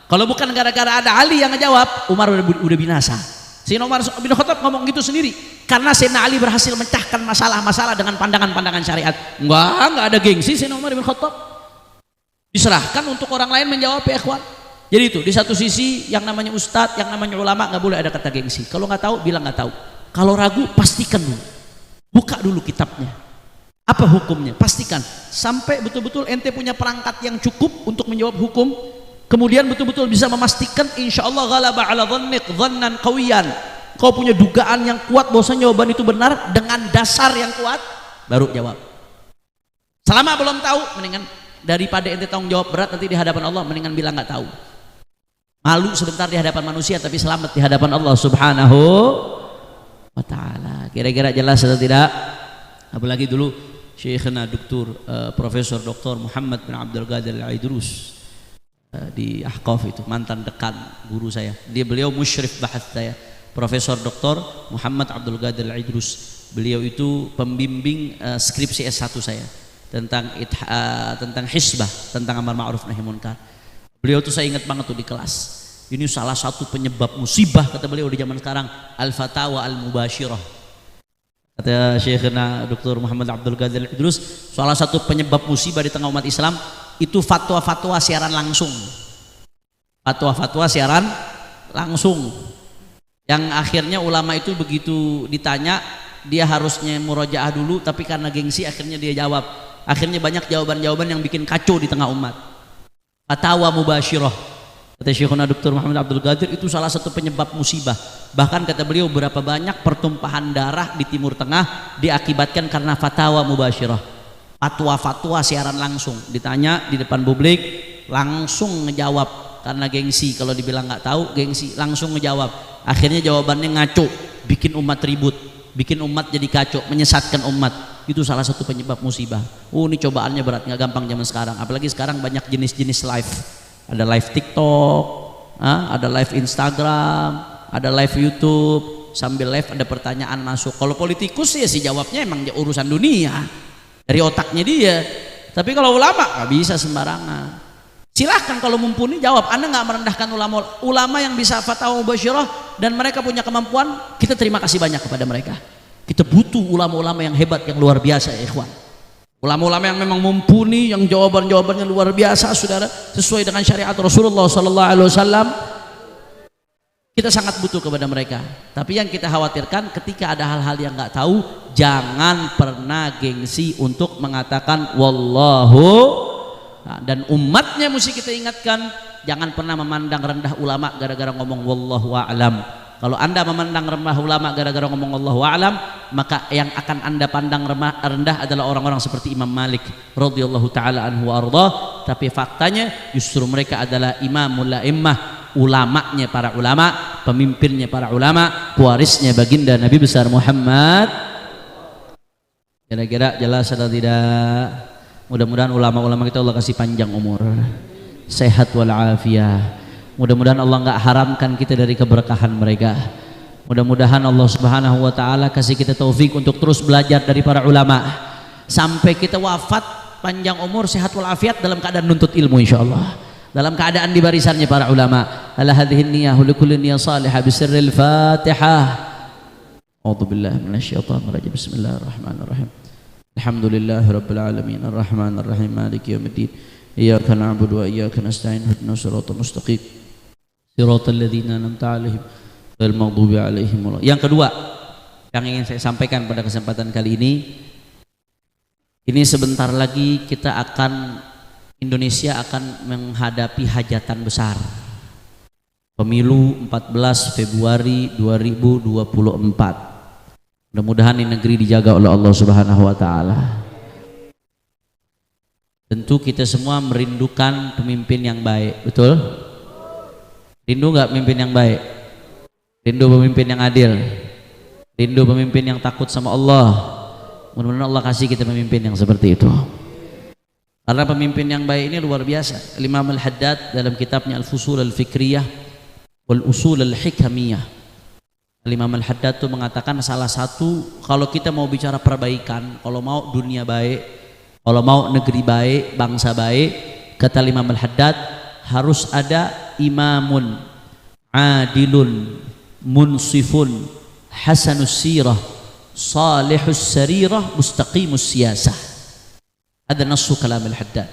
Kalau bukan gara-gara ada Ali yang ngejawab, Umar udah binasa. Sayyidina Umar bin Khattab ngomong gitu sendiri karena Sayyidina Ali berhasil mencahkan masalah-masalah dengan pandangan-pandangan syariat. Enggak ada gengsi Sayyidina Umar bin Khattab. Diserahkan untuk orang lain menjawab, ya ikhwan. Jadi itu di satu sisi yang namanya ustadz, yang namanya ulama nggak boleh ada kata gengsi. Kalau nggak tahu bilang nggak tahu. Kalau ragu pastikan dulu, buka dulu kitabnya. Apa hukumnya? Pastikan sampai betul-betul ente punya perangkat yang cukup untuk menjawab hukum. Kemudian betul-betul bisa memastikan insya Allah ghalaba ala dhannik dhannan qawiyan. Kau punya dugaan yang kuat bahwasanya jawaban itu benar dengan dasar yang kuat, baru jawab. Selama belum tahu, mendingan daripada ente tanggung jawab berat nanti di hadapan Allah, mendingan bilang nggak tahu. Malu sebentar di hadapan manusia tapi selamat di hadapan Allah Subhanahu wa taala. Kira-kira jelas atau tidak? Apalagi dulu Syekhna Dr. Profesor Dr. Muhammad bin Abdul Qadir Al-Aidrus di Ahqaf itu, mantan dekan guru saya. Beliau musyrif bahas saya, Profesor Dr. Muhammad Abdul Qadir Al-Aidrus. Beliau itu pembimbing skripsi S1 saya tentang hisbah, tentang amar ma'ruf nahi munkar. Beliau tuh saya ingat banget tuh di kelas. Ini salah satu penyebab musibah kata beliau di zaman sekarang, al-fatawa al-mubashirah. Kata Syekhna Dr. Muhammad Abdul Qadir Idrus, salah satu penyebab musibah di tengah umat Islam itu fatwa-fatwa siaran langsung. Fatwa-fatwa siaran langsung. Yang akhirnya ulama itu begitu ditanya, dia harusnya murojaah dulu, tapi karena gengsi akhirnya dia jawab. Akhirnya banyak jawaban-jawaban yang bikin kacau di tengah umat. Fatwa mubasyirah. Kata Syekhna Dr. Muhammad Abdul Qadir, itu salah satu penyebab musibah. Bahkan kata beliau berapa banyak pertumpahan darah di Timur Tengah diakibatkan karena fatwa mubasyirah. Fatwa-fatwa siaran langsung, ditanya di depan publik langsung ngejawab karena gengsi. Kalau dibilang nggak tahu, gengsi, langsung ngejawab. Akhirnya jawabannya ngaco, bikin umat ribut, bikin umat jadi kacau, menyesatkan umat. Itu salah satu penyebab musibah. Ini cobaannya berat, nggak gampang zaman sekarang. Apalagi sekarang banyak jenis-jenis live. Ada live TikTok, ada live Instagram, ada live YouTube. Sambil live ada pertanyaan masuk. Kalau politikus ya sih jawabnya emang urusan dunia, dari otaknya dia. Tapi kalau ulama nggak bisa sembarangan. Silahkan kalau mumpuni jawab. Anda nggak merendahkan ulama yang bisa fatwa mubasyirah dan mereka punya kemampuan. Kita terima kasih banyak kepada mereka. Kita butuh ulama-ulama yang hebat, yang luar biasa ya ikhwan. Ulama-ulama yang memang mumpuni, yang jawaban-jawabannya luar biasa, saudara, sesuai dengan syariat Rasulullah SAW. Kita sangat butuh kepada mereka. Tapi yang kita khawatirkan ketika ada hal-hal yang nggak tahu, jangan pernah gengsi untuk mengatakan wallahu. Nah, dan umatnya mesti kita ingatkan, jangan pernah memandang rendah ulama gara-gara ngomong wallahu a'lam. Kalau Anda memandang rendah ulama gara-gara ngomong wallahu a'lam, maka yang akan Anda pandang rendah adalah orang-orang seperti Imam Malik radhiyallahu taala anhu wa ardhah. Tapi faktanya justru mereka adalah imamul a'immah, ulamanya para ulama, pemimpinnya para ulama, pewarisnya baginda Nabi besar Muhammad. Kira-kira jelas atau tidak? Mudah-mudahan ulama-ulama kita Allah kasih panjang umur, sehat walafiat. Mudah-mudahan Allah nggak haramkan kita dari keberkahan mereka. Mudah-mudahan Allah Subhanahu wa taala kasih kita taufik untuk terus belajar dari para ulama sampai kita wafat panjang umur, sehat walafiat dalam keadaan nuntut ilmu insyaallah. Dalam keadaan di barisannya para ulama. Ala hadhihi niyyah likulli niyyah salihah bisirril Fatihah. A'udzubillahi minasyaitonir rajim. Bismillahirrahmanirrahim. Alhamdulillahirabbil alamin arrahmanir rahim maliki yaumiddin. Iyyaka na'budu wa iyyaka nasta'in ihdinas siratal mustaqim. Siratal ladzina an'amta 'alaihim ghairil maghdubi 'alaihim wala. Yang kedua yang ingin saya sampaikan pada kesempatan kali ini sebentar lagi Indonesia akan menghadapi hajatan besar. Pemilu 14 Februari 2024. Mudah-mudahan ini negeri dijaga oleh Allah Subhanahu wa taala. Tentu kita semua merindukan pemimpin yang baik, betul? Rindu nggak pemimpin yang baik? Rindu pemimpin yang adil? Rindu pemimpin yang takut sama Allah? Mudah-mudahan Allah kasih kita pemimpin yang seperti itu. Karena pemimpin yang baik ini luar biasa. Imam Al-Haddad dalam kitabnya Al-Fusul Al-Fikriyah wal Usul Al-Hikamiyah, Imam Al-Haddad itu mengatakan salah satu, kalau kita mau bicara perbaikan, kalau mau dunia baik, kalau mau negeri baik, bangsa baik, kata Imam Al-Haddad, harus ada imamun adilun munsifun hasanus sirah salihus sarirah mustaqimus siyasah. Ada nasu kalam Al-Haddad.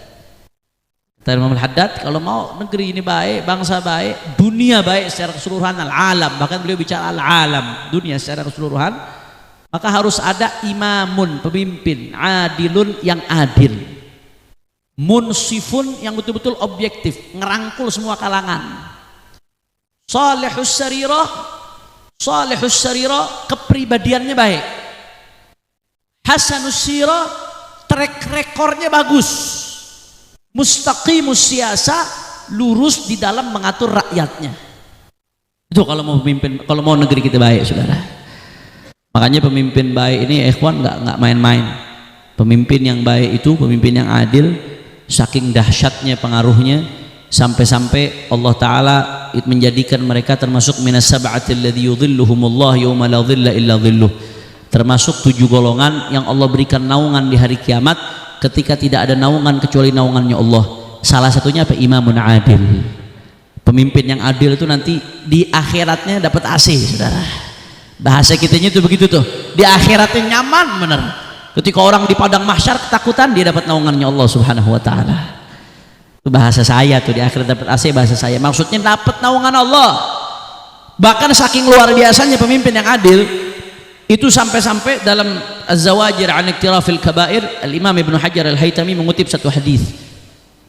Kata Imam Al-Haddad, kalau mau negeri ini baik, bangsa baik, dunia baik secara keseluruhan, al-alam, bahkan beliau bicara al-alam, dunia secara keseluruhan, maka harus ada imamun, pemimpin adilun yang adil, munsifun yang betul-betul objektif, ngerangkul semua kalangan, salihus sarirah kepribadiannya baik, hasanus sirah track recordnya bagus, mustaqimus siyasa lurus di dalam mengatur rakyatnya. Itu kalau mau pemimpin, kalau mau negeri kita baik, saudara. Makanya pemimpin baik ini ikhwan nggak main-main. Pemimpin yang baik itu pemimpin yang adil, saking dahsyatnya pengaruhnya sampai-sampai Allah Ta'ala menjadikan mereka termasuk minas sab'atil ladzi yudhilluhumullah yauma la dhilla illa dhilluh, termasuk 7 golongan yang Allah berikan naungan di hari kiamat ketika tidak ada naungan kecuali naungannya Allah. Salah satunya apa? Imamun adil. Pemimpin yang adil itu nanti di akhiratnya dapat AC, saudara. Bahasa kitanya itu begitu tuh. Di akhiratnya nyaman bener. Ketika orang di padang mahsyar ketakutan, dia dapat naungannya Allah Subhanahu wa taala. Itu bahasa saya tuh, di akhirat dapat AC, bahasa saya. Maksudnya dapat naungan Allah. Bahkan saking luar biasanya pemimpin yang adil, itu sampai-sampai dalam Az-Zawajir an Iktirafil Kabair, Al-Imam Ibnu Hajar Al-Haytami mengutip satu hadis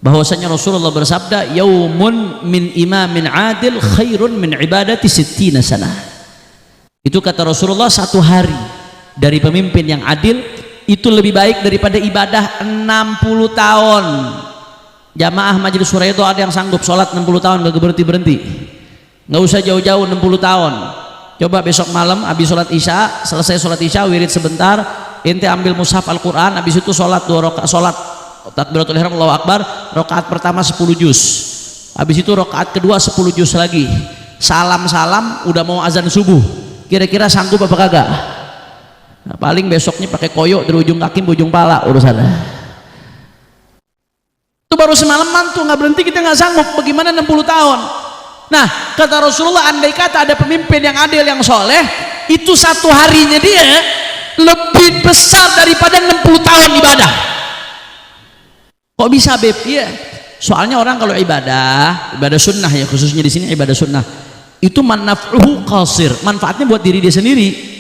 bahwasanya Rasulullah bersabda, yaumun min imamin adil khairun min ibadati sittina sanah. Itu kata Rasulullah, satu hari dari pemimpin yang adil itu lebih baik daripada ibadah 60 tahun. Jamaah majelis suraya itu ada yang sanggup sholat 60 tahun gak berhenti-berhenti, nggak usah jauh-jauh 60 tahun. Coba besok malam habis sholat isya, selesai sholat isya wirid sebentar, ente ambil mushaf Al-Quran, habis itu sholat 2 rakaat, sholat takbiratul ihram Allahu Akbar, rakaat pertama 10 juz, habis itu rakaat kedua 10 juz lagi, salam-salam, udah mau azan subuh. Kira-kira sanggup apa kagak? Nah, paling besoknya pakai koyok dari ujung kaki ke ujung pala urusannya. Itu baru semalaman tuh, nggak berhenti, kita nggak sanggup, bagaimana 60 tahun. Nah, kata Rasulullah, andai kata ada pemimpin yang adil yang soleh, itu satu harinya dia lebih besar daripada 60 tahun ibadah. Kok bisa, Beb? Iya, soalnya orang kalau ibadah sunnah ya, khususnya di sini ibadah sunnah, itu manfaatnya qasir, manfaatnya buat diri dia sendiri.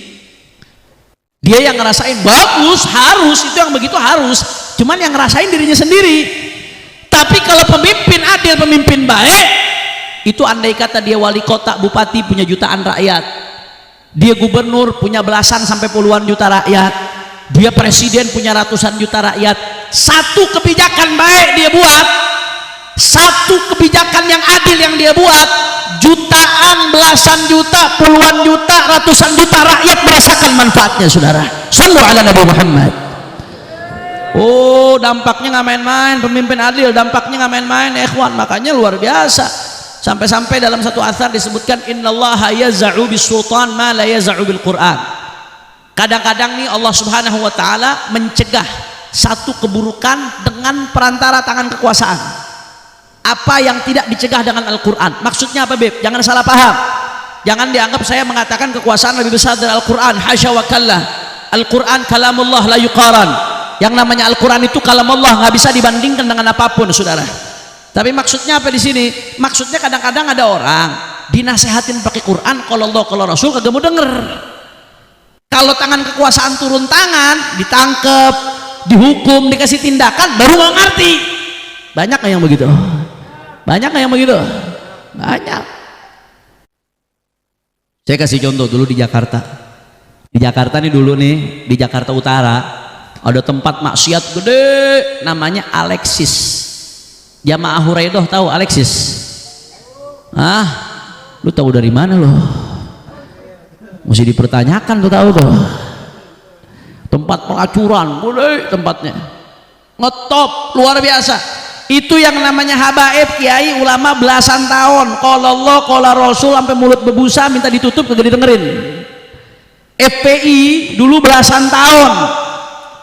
Dia yang ngerasain bagus, harus, itu yang begitu harus, cuman yang ngerasain dirinya sendiri. Tapi kalau pemimpin adil, pemimpin baik, itu andai kata dia wali kota, bupati, punya jutaan rakyat, dia gubernur, punya belasan sampai puluhan juta rakyat, dia presiden, punya ratusan juta rakyat, satu kebijakan baik dia buat, satu kebijakan yang adil yang dia buat, jutaan, belasan juta, puluhan juta, ratusan juta rakyat merasakan manfaatnya. Saudara, sallu ala Nabi Muhammad. Oh, dampaknya nggak main-main, pemimpin adil dampaknya nggak main-main, ikhwan. Makanya luar biasa. Sampai-sampai dalam satu athar disebutkan, innallaha yaz'u bisultan ma la yaz'u bil Qur'an. Kadang-kadang nih Allah Subhanahu wa taala mencegah satu keburukan dengan perantara tangan kekuasaan. Apa yang tidak dicegah dengan Al-Qur'an? Maksudnya apa, Beb? Jangan salah paham. Jangan dianggap saya mengatakan kekuasaan lebih besar dari Al-Qur'an. Hasya wa kallah. Al-Qur'an kalamullah la yuqaran. Yang namanya Al-Qur'an itu kalamullah, nggak bisa dibandingkan dengan apapun, Saudara. Tapi maksudnya apa di sini? Maksudnya kadang-kadang ada orang dinasehatin pakai Quran, kalau Allah, kalau Rasul, kagak mau denger. Kalau tangan kekuasaan turun tangan, ditangkep, dihukum, dikasih tindakan, baru nggak ngerti. Banyak nggak yang begitu? Banyak nggak yang begitu? Banyak. Saya kasih contoh dulu di Jakarta. Di Jakarta nih dulu nih, di Jakarta Utara ada tempat maksiat gede, namanya Alexis. Jamaah Huraidoh tahu Alexis? Ah, lu tahu dari mana lo? Mesti dipertanyakan tuh, tahu tuh. Tempat pelacuran, boleh tempatnya. Ngetop luar biasa. Itu yang namanya habaib, kiai, ulama belasan tahun. Qala Allah, qala Rasul, sampai mulut berbusa minta ditutup kagak didengerin. FPI dulu belasan tahun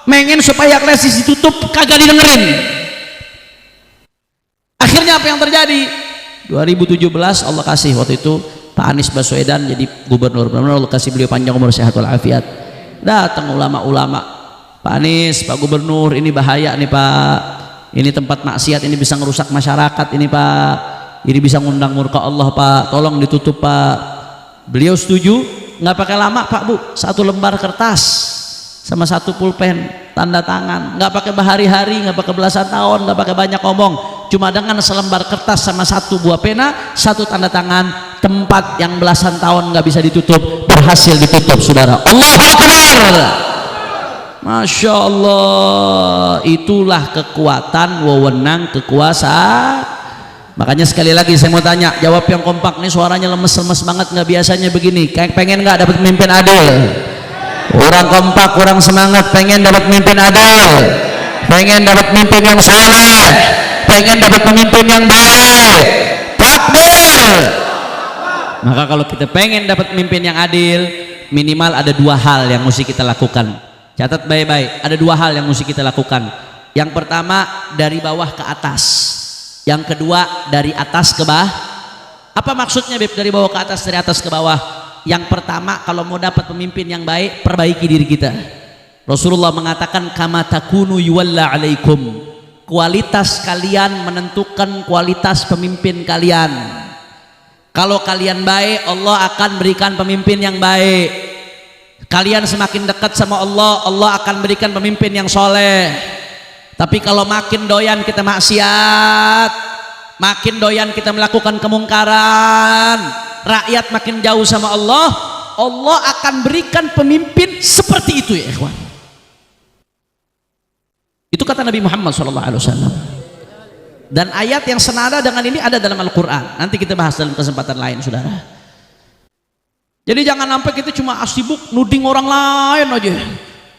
mengen supaya Alexis ditutup, kagak didengerin. Akhirnya apa yang terjadi? 2017 Allah kasih waktu itu Pak Anies Baswedan jadi gubernur. Benar-benar Allah kasih beliau panjang umur, sehat walafiat. Datang ulama-ulama, Pak Anies, Pak Gubernur, ini bahaya nih Pak, ini tempat maksiat, ini bisa ngerusak masyarakat ini Pak, ini bisa ngundang murka Allah Pak, tolong ditutup Pak. Beliau setuju, nggak pakai lama Pak Bu, satu lembar kertas sama satu pulpen, tanda tangan, nggak pakai berhari-hari, nggak pakai belasan tahun, nggak pakai banyak ngomong, cuma dengan selembar kertas sama satu buah pena, satu tanda tangan, tempat yang belasan tahun nggak bisa ditutup berhasil ditutup, saudara. Allahu Akbar. Masya Allah, itulah kekuatan wewenang kekuasaan. Makanya sekali lagi saya mau tanya, jawab yang kompak nih, suaranya lemes-lemes banget, nggak biasanya begini. Kayak pengen nggak dapat pemimpin adil? Kurang kompak, kurang semangat. Pengen dapat pemimpin adil, pengen dapat pemimpin yang saleh, pengen dapat pemimpin yang baik. Takbir. Maka kalau kita pengen dapat pemimpin yang adil, minimal ada dua hal yang mesti kita lakukan. Catat baik-baik, ada dua hal yang mesti kita lakukan. Yang pertama dari bawah ke atas, yang kedua dari atas ke bawah. Apa maksudnya Beb dari bawah ke atas, dari atas ke bawah? Yang pertama, kalau mau dapat pemimpin yang baik, perbaiki diri kita. Rasulullah mengatakan kama takunu yuwalla alaikum. Kualitas kalian menentukan kualitas pemimpin kalian. Kalau kalian baik, Allah akan berikan pemimpin yang baik. Kalian semakin dekat sama Allah, Allah akan berikan pemimpin yang soleh. Tapi kalau makin doyan kita maksiat, makin doyan kita melakukan kemungkaran, rakyat makin jauh sama Allah, Allah akan berikan pemimpin seperti itu ya ikhwan. Itu kata Nabi Muhammad SAW. Dan ayat yang senada dengan ini ada dalam Al-Quran. Nanti kita bahas dalam kesempatan lain, saudara. Jadi jangan sampai kita cuma sibuk nuding orang lain aja,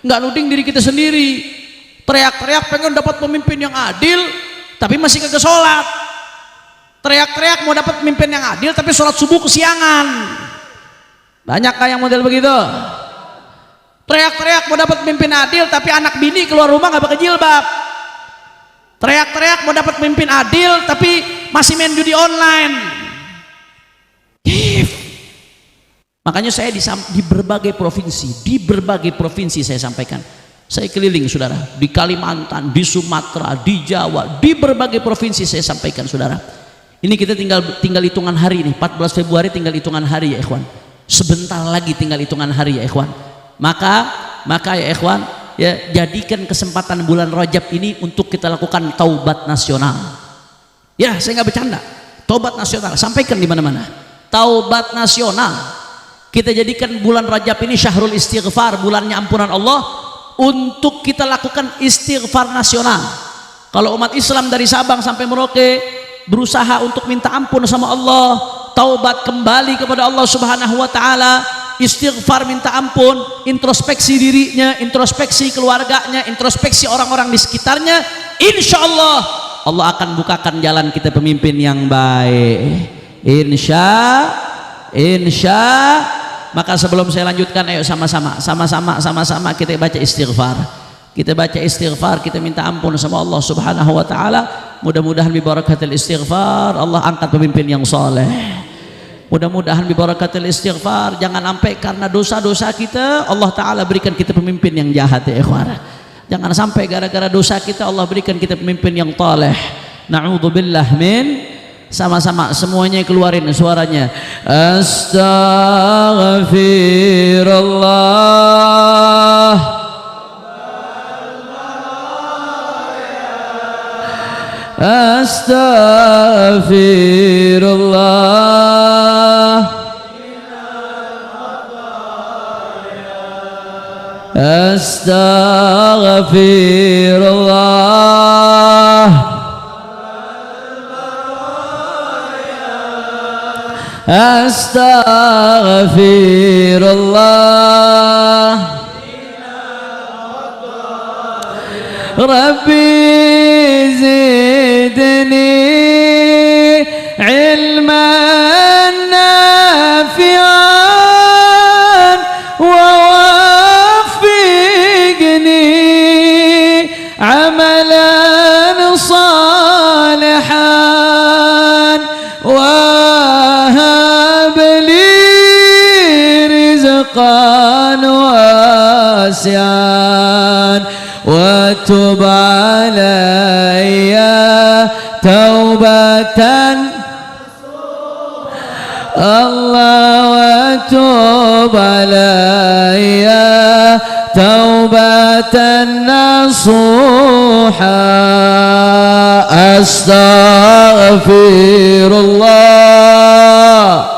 nggak nuding diri kita sendiri. Teriak-teriak pengen dapat pemimpin yang adil, tapi masih kagak sholat. Teriak-teriak mau dapat pemimpin yang adil, tapi sholat subuh kesiangan. Banyakkah yang model begitu? Teriak-teriak mau dapat pemimpin adil, tapi anak bini keluar rumah nggak pakai jilbab. Teriak-teriak mau dapat pemimpin adil, tapi masih main judi online. Makanya saya di berbagai provinsi saya sampaikan. Saya keliling saudara, di Kalimantan, di Sumatera, di Jawa, di berbagai provinsi saya sampaikan saudara. Ini kita tinggal hitungan hari nih, 14 Februari tinggal hitungan hari ya ikhwan. Sebentar lagi tinggal hitungan hari ya ikhwan. Maka ya ikhwan, ya jadikan kesempatan bulan Rajab ini untuk kita lakukan taubat nasional. Ya, saya nggak bercanda. Taubat nasional, sampaikan di mana-mana. Taubat nasional. Kita jadikan bulan Rajab ini syahrul istighfar, bulannya ampunan Allah, untuk kita lakukan istighfar nasional. Kalau umat Islam dari Sabang sampai Merauke berusaha untuk minta ampun sama Allah, taubat kembali kepada Allah Subhanahu wa taala, istighfar minta ampun, introspeksi dirinya, introspeksi keluarganya, introspeksi orang-orang di sekitarnya, insya Allah Allah akan bukakan jalan kita pemimpin yang baik. Insya. Maka sebelum saya lanjutkan, ayo sama-sama kita baca istighfar. Kita baca istighfar, kita minta ampun sama Allah Subhanahu wa taala. Mudah-mudahan bi barakatil istighfar Allah angkat pemimpin yang saleh. Mudah-mudahan bi barakatil istighfar jangan sampai karena dosa-dosa kita Allah taala berikan kita pemimpin yang jahat ya ikhwan. Jangan sampai gara-gara dosa kita Allah berikan kita pemimpin yang saleh. Na'udzubillah min. Sama-sama semuanya keluarin suaranya. Astaghfirullah. Astaghfirullah. Astaghfirullah. Astaghfirullah. Rabbi zidni ilman nafi'an wa waffiqni amalan salihan wa واسعا وتب علي توبة الله وتب علي توبة نصوحا أستغفر الله.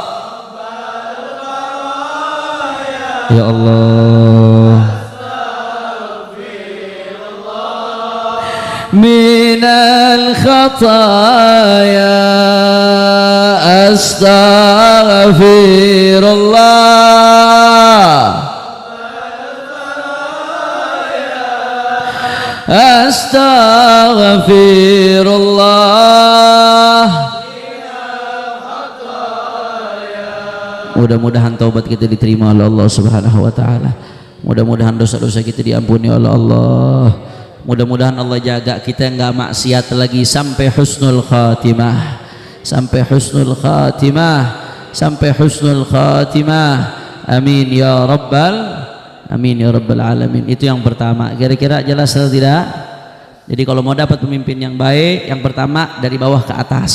Ya Allah, minal khataya astaghfirullah. Astaghfirullah. Mudah-mudahan taubat kita diterima oleh Allah Subhanahu wa taala. Mudah-mudahan dosa-dosa kita diampuni oleh Allah. Mudah-mudahan Allah jaga kita enggak maksiat lagi sampai husnul khatimah. Sampai husnul khatimah. sampai husnul khatimah. Amin ya rabbal alamin. Itu yang pertama. Kira-kira jelas atau tidak? Jadi kalau mau dapat pemimpin yang baik, yang pertama dari bawah ke atas,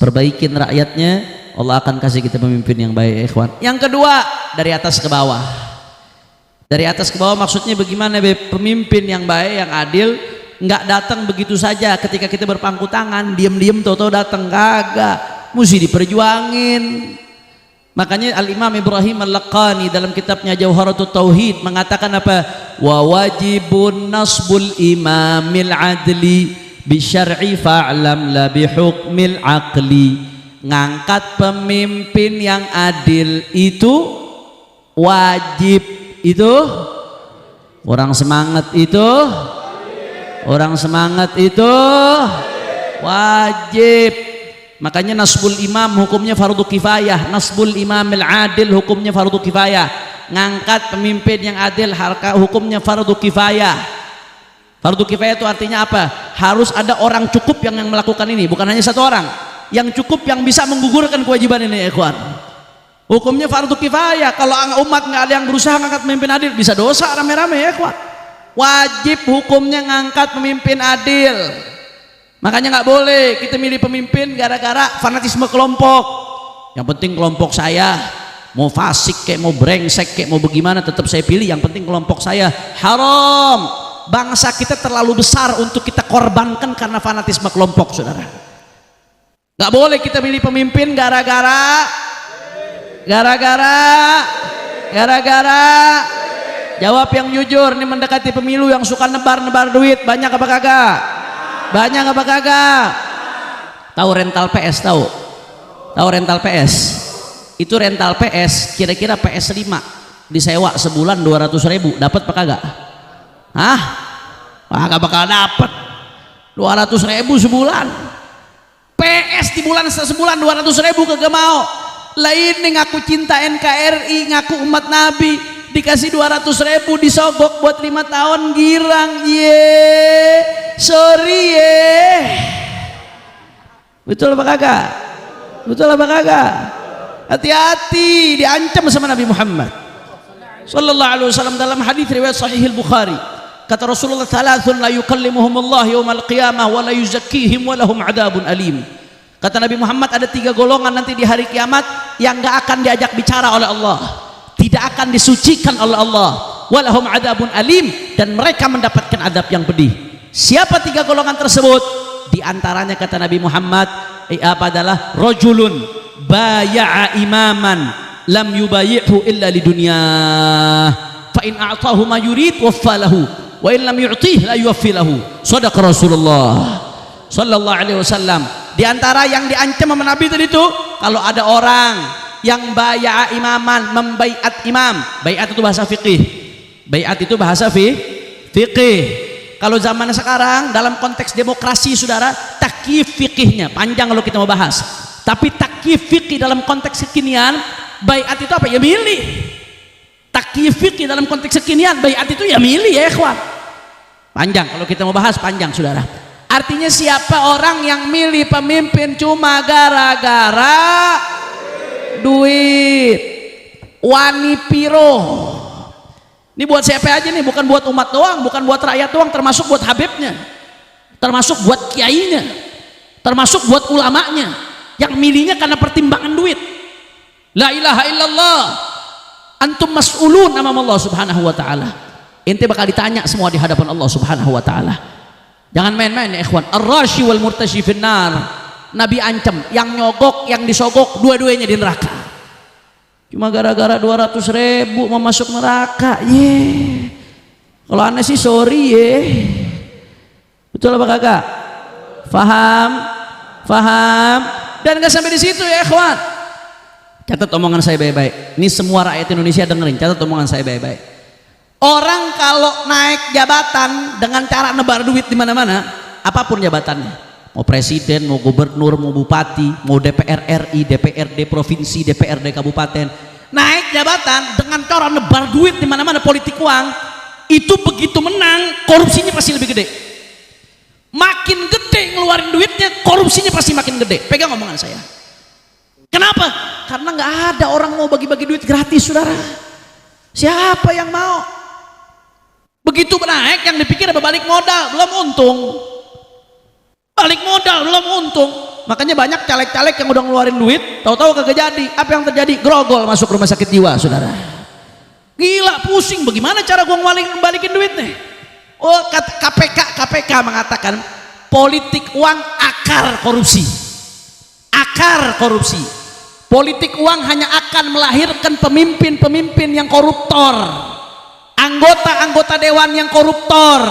perbaikin rakyatnya, Allah akan kasih kita pemimpin yang baik, ikhwan. Yang kedua dari atas ke bawah. Dari atas ke bawah maksudnya bagaimana? Pemimpin yang baik, yang adil, nggak datang begitu saja ketika kita berpangku tangan, diam-diam tahu-tahu datang, kagak, mesti diperjuangin. Makanya Al-Imam Ibrahim Al-Laqani dalam kitabnya Jauharatut Tauhid mengatakan apa? Wa wajibun nasbul imamil adli bisyar'i fa'lam la bihukmil aqli. Ngangkat pemimpin yang adil itu wajib. Itu orang semangat itu wajib. Makanya nasbul imam hukumnya fardu kifayah, nasbul imamil adil hukumnya fardu kifayah. Ngangkat pemimpin yang adil hukumnya fardu kifayah. Fardu kifayah itu artinya apa? Harus ada orang cukup yang melakukan ini, bukan hanya satu orang yang cukup yang bisa menggugurkan kewajiban ini, ikhwan. Hukumnya fardu kifayah. Kalau umat nggak ada yang berusaha ngangkat pemimpin adil, bisa dosa rame-rame, ikhwan. Wajib hukumnya ngangkat pemimpin adil. Makanya nggak boleh kita milih pemimpin gara-gara fanatisme kelompok. Yang penting kelompok saya, mau fasik kayak mau brengsek kayak mau bagaimana tetap saya pilih, yang penting kelompok saya. Haram. Bangsa kita terlalu besar untuk kita korbankan karena fanatisme kelompok, saudara. Nggak boleh kita milih pemimpin gara-gara jawab yang jujur. Ini mendekati pemilu, yang suka nebar duit banyak apa kagak? Banyak apa kagak? Tahu rental PS? Tahu rental PS? Itu rental PS, kira-kira PS 5 disewa sebulan 200.000, dapat apa kagak? Hah? Kagak bakal dapat. 200.000 sebulan. PS di sebulan 200.000 kagak mau. Lah ini ngaku cinta NKRI, ngaku umat Nabi, dikasih 200.000 disogok buat 5 tahun, girang. Sorry betul apa kagak? Hati-hati, diancam sama Nabi Muhammad sallallahu alaihi wasallam dalam hadis riwayat Sahih Al-Bukhari. Kata Rasulullah, "Thalathun la yukallimuhumullah yaumal qiyamah wa la yuzakkihim wa lahum adzabun alim." Kata Nabi Muhammad, ada 3 golongan nanti di hari kiamat yang gak akan diajak bicara oleh Allah, tidak akan disucikan oleh Allah, walahum adzabun alim, dan mereka mendapatkan adab yang pedih. Siapa 3 golongan tersebut? Di antaranya kata Nabi Muhammad adalah rajulun baya'a imaman lam yubayi'hu illa lidunya fa in a'tahu ma yurid waffalahu wa in lam yu'tih la yuwaffilahu. Shadaqa Rasulullah sallallahu alaihi wasallam. Di antara yang diancam sama Nabi tadi itu, kalau ada orang yang baya'a imaman, membaiat imam. Baiat itu bahasa fikih. Baiat itu bahasa fikih. Kalau zaman sekarang dalam konteks demokrasi, saudara, takyif fikihnya panjang kalau kita mau bahas. Tapi takyif fikih dalam konteks kekinian, baiat itu apa? Ya milih. Takyif fikih dalam konteks kekinian, baiat itu ya milih, ya ikhwan. Panjang kalau kita mau bahas, panjang, saudara. Artinya siapa orang yang milih pemimpin cuma gara-gara duit, wani piro. Ini buat siapa aja nih, bukan buat umat doang, bukan buat rakyat doang, termasuk buat habibnya, termasuk buat kiainya, termasuk buat ulamanya, yang milihnya karena pertimbangan duit. La ilaha illallah, antum mas'ulun amam Allah subhanahu wa ta'ala. Ente bakal ditanya semua di hadapan Allah subhanahu wa ta'ala. Jangan main-main ya ikhwan. Ar-rashi wal murtashi finnar. Nabi ancam, yang nyogok, yang disogok, dua-duanya di neraka. Cuma gara-gara 200.000 mau masuk neraka. Kalau aneh sih sorry Betul apa kagak? Faham? Dan gak sampai di situ ya ikhwan. Catat omongan saya baik-baik. Ini semua rakyat Indonesia dengerin, catat omongan saya baik-baik. Orang kalau naik jabatan dengan cara nebar duit di mana-mana, apapun jabatannya. Mau presiden, mau gubernur, mau bupati, mau DPR RI, DPRD provinsi, DPRD kabupaten, naik jabatan dengan cara nebar duit di mana-mana, politik uang, itu begitu menang, korupsinya pasti lebih gede. Makin gede ngeluarin duitnya, korupsinya pasti makin gede. Pegang omongan saya. Kenapa? Karena nggak ada orang mau bagi-bagi duit gratis, saudara. Siapa yang mau? Begitu naik yang dipikir apa? Balik modal, belum untung. Balik modal, belum untung. Makanya banyak caleg-caleg yang udah ngeluarin duit, tahu-tahu kagak jadi. Apa yang terjadi? Grogol masuk rumah sakit jiwa, saudara. Gila, pusing. Bagaimana cara gua balikin duit nih? Oh, KPK mengatakan politik uang akar korupsi. Akar korupsi. Politik uang hanya akan melahirkan pemimpin-pemimpin yang koruptor, anggota-anggota dewan yang koruptor.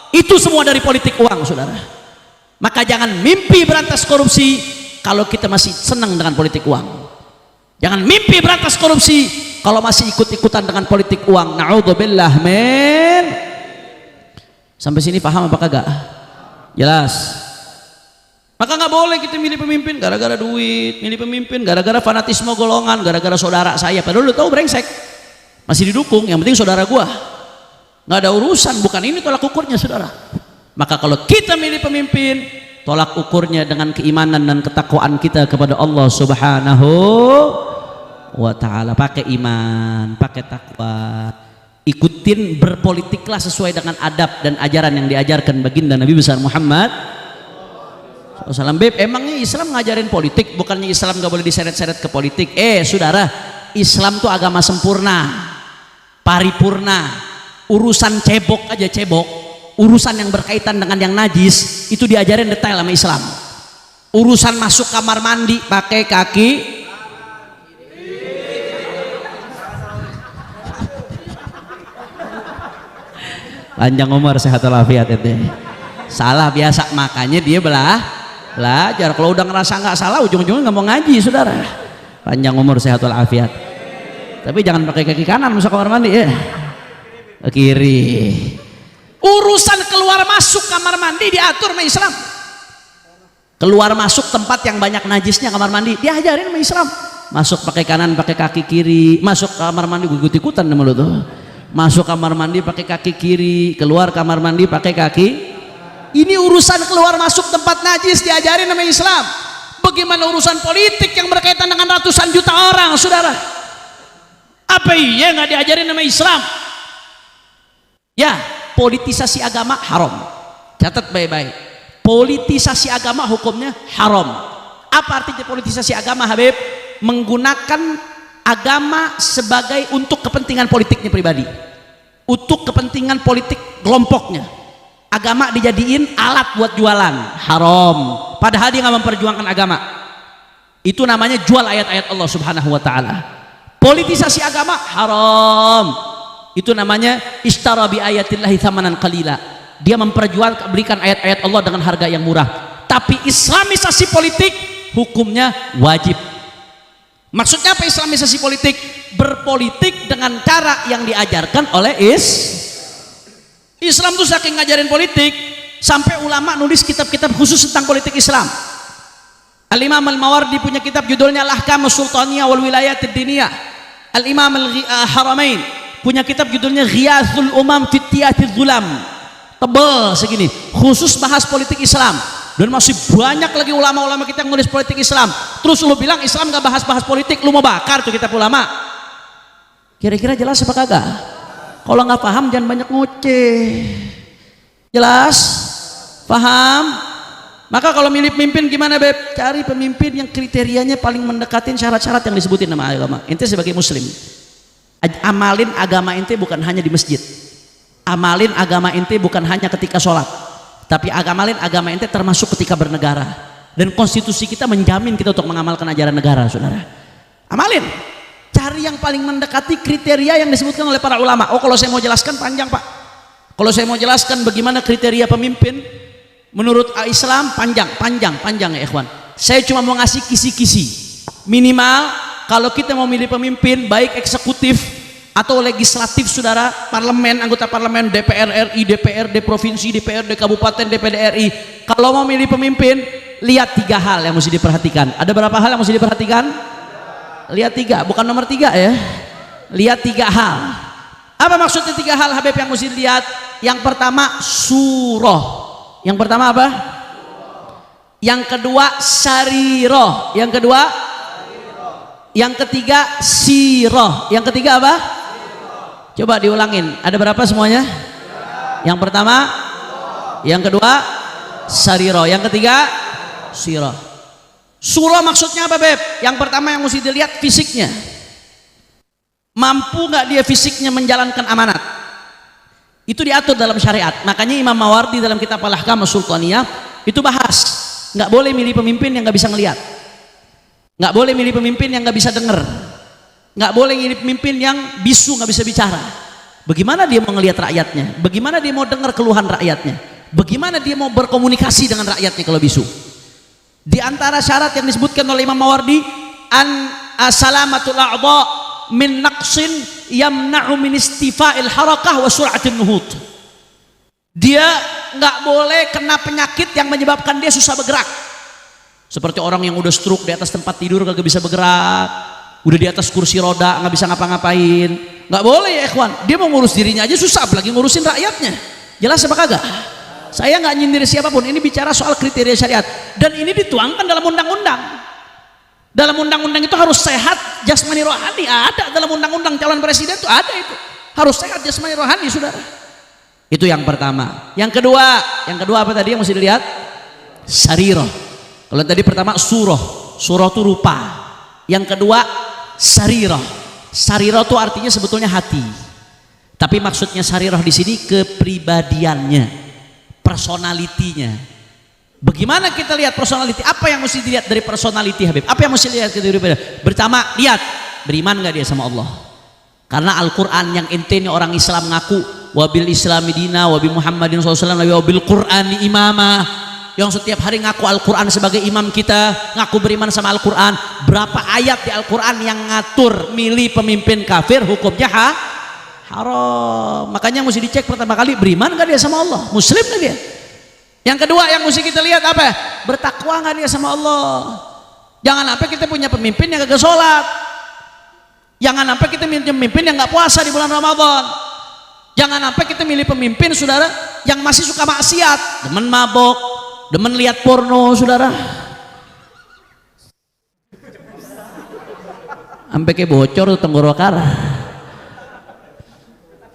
Itu semua dari politik uang, saudara. Maka jangan mimpi berantas korupsi kalau kita masih senang dengan politik uang. Jangan mimpi berantas korupsi kalau masih ikut-ikutan dengan politik uang. Na'udzubillah min. Sampai sini paham apa kagak? Jelas. Maka nggak boleh kita milih pemimpin gara-gara duit, milih pemimpin gara-gara fanatisme golongan, gara-gara saudara saya. Padahal udah tahu brengsek, masih didukung. Yang penting saudara gua, nggak ada urusan. Bukan ini tolak ukurnya, saudara. Maka kalau kita milih pemimpin, tolak ukurnya dengan keimanan dan ketakwaan kita kepada Allah Subhanahu wa Ta'ala. Pakai iman, pakai takwa, ikutin, berpolitiklah sesuai dengan adab dan ajaran yang diajarkan baginda Nabi besar Muhammad. Salam beb, emangnya Islam ngajarin politik? Bukannya Islam gak boleh diseret-seret ke politik. Saudara, Islam tuh agama sempurna, paripurna. Urusan cebok aja cebok, urusan yang berkaitan dengan yang najis itu diajarin detail sama Islam. Urusan masuk kamar mandi pakai kaki panjang umur sehat walafiat itu. Salah biasa, makanya dia belajar. Kalau udah ngerasa nggak salah, ujung-ujungnya nggak mau ngaji, saudara. Panjang umur sehat walafiat. Tapi jangan pakai kaki kanan masuk kamar mandi ya, ke kiri. Urusan keluar masuk kamar mandi diatur sama Islam. Keluar masuk tempat yang banyak najisnya kamar mandi diajarin sama Islam. Masuk pakai kanan, pakai kaki kiri. Masuk kamar mandi gue ikut-ikutan sama lu tuh. Masuk kamar mandi pakai kaki kiri, keluar kamar mandi pakai kaki. Ini urusan keluar masuk tempat najis diajarin sama Islam. Bagaimana urusan politik yang berkaitan dengan ratusan juta orang, saudara? Apa iya nggak diajarin sama Islam? Ya, politisasi agama haram. Catat baik-baik. Politisasi agama hukumnya haram. Apa artinya politisasi agama, Habib? Menggunakan agama sebagai untuk kepentingan politiknya pribadi, untuk kepentingan politik kelompoknya. Agama dijadiin alat buat jualan, haram. Padahal dia nggak memperjuangkan agama. Itu namanya jual ayat-ayat Allah Subhanahu wa Ta'ala. Politisasi agama haram. Itu namanya ishtara bi ayatillahi thamanan qalila. Dia berikan ayat-ayat Allah dengan harga yang murah. Tapi islamisasi politik hukumnya wajib. Maksudnya apa islamisasi politik? Berpolitik dengan cara yang diajarkan oleh Islam tuh saking ngajarin politik sampai ulama nulis kitab-kitab khusus tentang politik Islam. Al-Imam Al-Mawardi punya kitab judulnya Al-Ahkam As-Sultaniyah wal Wilayat Ad-Diniyah. Al-Imam Al-Haramain punya kitab judulnya Ghiyathul Umam fi Tiyatiz Zulam. Tebal segini, khusus bahas politik Islam. Dan masih banyak lagi ulama-ulama kita yang nulis politik Islam. Terus lu bilang Islam gak bahas-bahas politik, lu mau bakar tuh kitab ulama. Kira-kira jelas apa kagak? Kalau nggak paham jangan banyak ngoceh. Jelas? Paham? Maka kalau milih pemimpin gimana, Beb? Cari pemimpin yang kriterianya paling mendekatin syarat-syarat yang disebutin nama agama. Ente sebagai muslim, amalin agama ente bukan hanya di masjid. Amalin agama ente bukan hanya ketika sholat, tapi amalin agama ente termasuk ketika bernegara. Dan konstitusi kita menjamin kita untuk mengamalkan ajaran negara, saudara. Amalin. Cari yang paling mendekati kriteria yang disebutkan oleh para ulama. Oh, kalau saya mau jelaskan panjang, Pak. Kalau saya mau jelaskan bagaimana kriteria pemimpin menurut Islam panjang ya, ikhwan. Saya cuma mau ngasih kisi-kisi. Minimal kalau kita mau milih pemimpin baik eksekutif atau legislatif, saudara, parlemen, anggota parlemen, DPR RI, DPRD provinsi, DPRD kabupaten, DPD RI. Kalau mau milih pemimpin, lihat 3 hal yang mesti diperhatikan. Ada berapa hal yang mesti diperhatikan? Lihat 3, bukan nomor 3 ya. Lihat 3 hal. Apa maksudnya 3 hal, Habib, yang mesti dilihat? Yang pertama surah. Yang pertama apa? Yang kedua sariroh. Yang kedua yang ketiga siroh, yang ketiga apa? Coba diulangin, ada berapa semuanya? Yang pertama, yang kedua sariro, yang ketiga siroh. Surah maksudnya apa, Beb? Yang pertama yang mesti dilihat fisiknya, mampu nggak dia fisiknya menjalankan amanat, itu diatur dalam syariat. Makanya Imam Mawardi dalam kitab Al-Ahkam As-Sultaniyah itu bahas, nggak boleh milih pemimpin yang nggak bisa ngelihat, nggak boleh milih pemimpin yang nggak bisa dengar, nggak boleh milih pemimpin yang bisu, nggak bisa bicara. Bagaimana dia mau ngelihat rakyatnya? Bagaimana dia mau dengar keluhan rakyatnya? Bagaimana dia mau berkomunikasi dengan rakyatnya kalau bisu? Di antara syarat yang disebutkan oleh Imam Mawardi, an salamatul a'dha min naqsin yamna'u min istifa'il harakah wa sur'atin nuhud. Dia nggak boleh kena penyakit yang menyebabkan dia susah bergerak. Seperti orang yang udah stroke di atas tempat tidur kagak bisa bergerak, udah di atas kursi roda nggak bisa ngapa-ngapain. Nggak boleh ya ikhwan, dia mau ngurus dirinya aja susah, apalagi ngurusin rakyatnya. Jelas apa kagak? Saya nggak nyindir siapapun, ini bicara soal kriteria syariat, dan ini dituangkan dalam undang-undang. Dalam undang-undang itu harus sehat jasmani rohani, ada dalam undang-undang calon presiden itu ada, itu harus sehat jasmani rohani, saudara. Itu yang pertama. Yang kedua apa tadi yang mesti dilihat? Sariroh. Kalau tadi pertama surah itu rupa. Yang kedua sariroh. Sariroh itu artinya sebetulnya hati, tapi maksudnya sariroh di sini kepribadiannya, personalitinya. Bagaimana kita lihat personality? Apa yang mesti dilihat dari personality, Habib? Apa yang mesti dilihat dari pertama? Lihat beriman nggak dia sama Allah. Karena Al-Quran yang intinya orang Islam ngaku wabil islami dina wabi Muhammadin SAW wabil Qur'ani imama, yang setiap hari ngaku Al-Quran sebagai imam kita, ngaku beriman sama Al-Quran. Berapa ayat di Al-Quran yang ngatur milih pemimpin kafir hukumnya haram. Makanya mesti dicek pertama kali, beriman gak dia sama Allah, muslim gak dia. Yang kedua yang mesti kita lihat apa? Bertakwa gak dia sama Allah. Jangan sampai kita punya pemimpin yang gak sholat, jangan sampai kita milih pemimpin yang gak puasa di bulan Ramadan, jangan sampai kita milih pemimpin, saudara, yang masih suka maksiat, demen mabok, demen lihat porno, saudara, sampai kayak bocor tuh tenggorokan.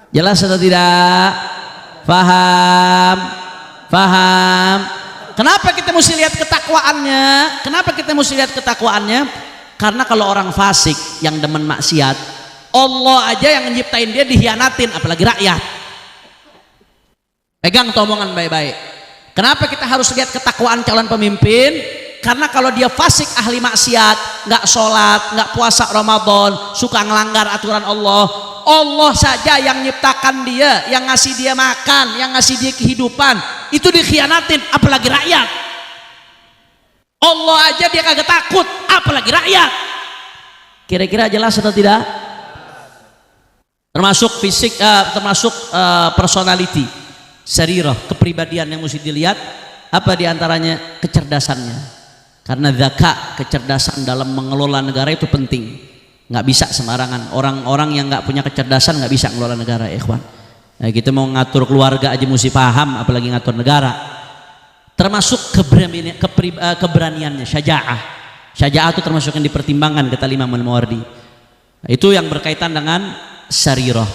Jelas atau tidak? Faham? Kenapa kita mesti lihat ketakwaannya? Kenapa kita mesti lihat ketakwaannya? Karena kalau orang fasik yang demen maksiat, Allah aja yang nyiptain dia dihianatin, apalagi rakyat. Pegang omongan baik-baik. Kenapa kita harus lihat ketakwaan calon pemimpin? Karena kalau dia fasik, ahli maksiat, nggak sholat, nggak puasa Ramadan, suka ngelanggar aturan Allah, Allah saja yang nyiptakan dia, yang ngasih dia makan, yang ngasih dia kehidupan, itu dikhianatin, apalagi rakyat. Allah aja dia kagak takut, apalagi rakyat. Kira-kira jelas atau tidak? Termasuk fisik, termasuk personality, sarirah, kepribadian yang mesti dilihat. Apa diantaranya? Kecerdasannya. Karena zakat, kecerdasan dalam mengelola negara itu penting. Nggak bisa sembarangan. Orang-orang yang nggak punya kecerdasan nggak bisa mengelola negara, ikhwan. Nah, kita mau ngatur keluarga aja mesti paham, apalagi ngatur negara. Termasuk keberaniannya, syaja'ah. Syaja'ah itu termasuk yang dipertimbangkan kata Imam Al-Mawardi. Nah, itu yang berkaitan dengan sarirah.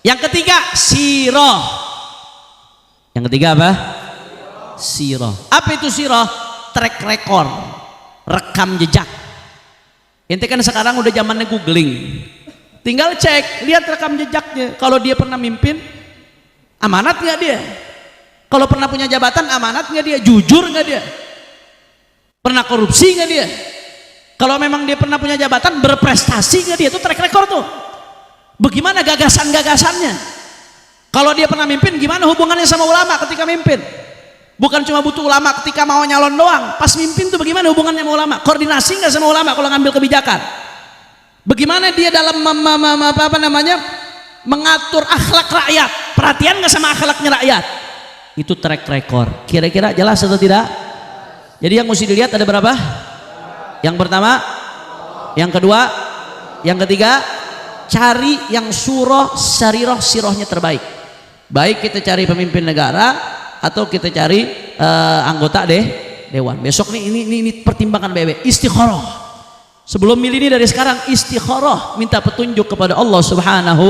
Yang ketiga sirah. Yang ketiga apa? Sirah. Apa itu sirah? Track record, rekam jejak. Ente kan sekarang udah zamannya googling, tinggal cek, lihat rekam jejaknya. Kalau dia pernah mimpin, amanat nggak dia? Kalau pernah punya jabatan, amanat nggak dia? Jujur nggak dia? Pernah korupsi nggak dia? Kalau memang dia pernah punya jabatan, berprestasi nggak dia? Itu track record tuh. Bagaimana gagasan-gagasannya? Kalau dia pernah mimpin, gimana hubungannya sama ulama ketika mimpin? Bukan cuma butuh ulama ketika mau nyalon doang, pas mimpin tuh bagaimana hubungannya sama ulama? Koordinasi nggak sama ulama kalau ngambil kebijakan? Bagaimana dia dalam mengatur akhlak rakyat? Perhatian nggak sama akhlaknya rakyat? Itu track record. Kira-kira jelas atau tidak? Jadi yang mesti dilihat ada berapa? Yang pertama, yang kedua, yang ketiga, cari yang surah, sarirah, sirahnya terbaik. Baik kita cari pemimpin negara atau kita cari anggota dewan. Besok nih ini pertimbangan BB istikharah. Sebelum milih ini dari sekarang istikharah, minta petunjuk kepada Allah Subhanahu.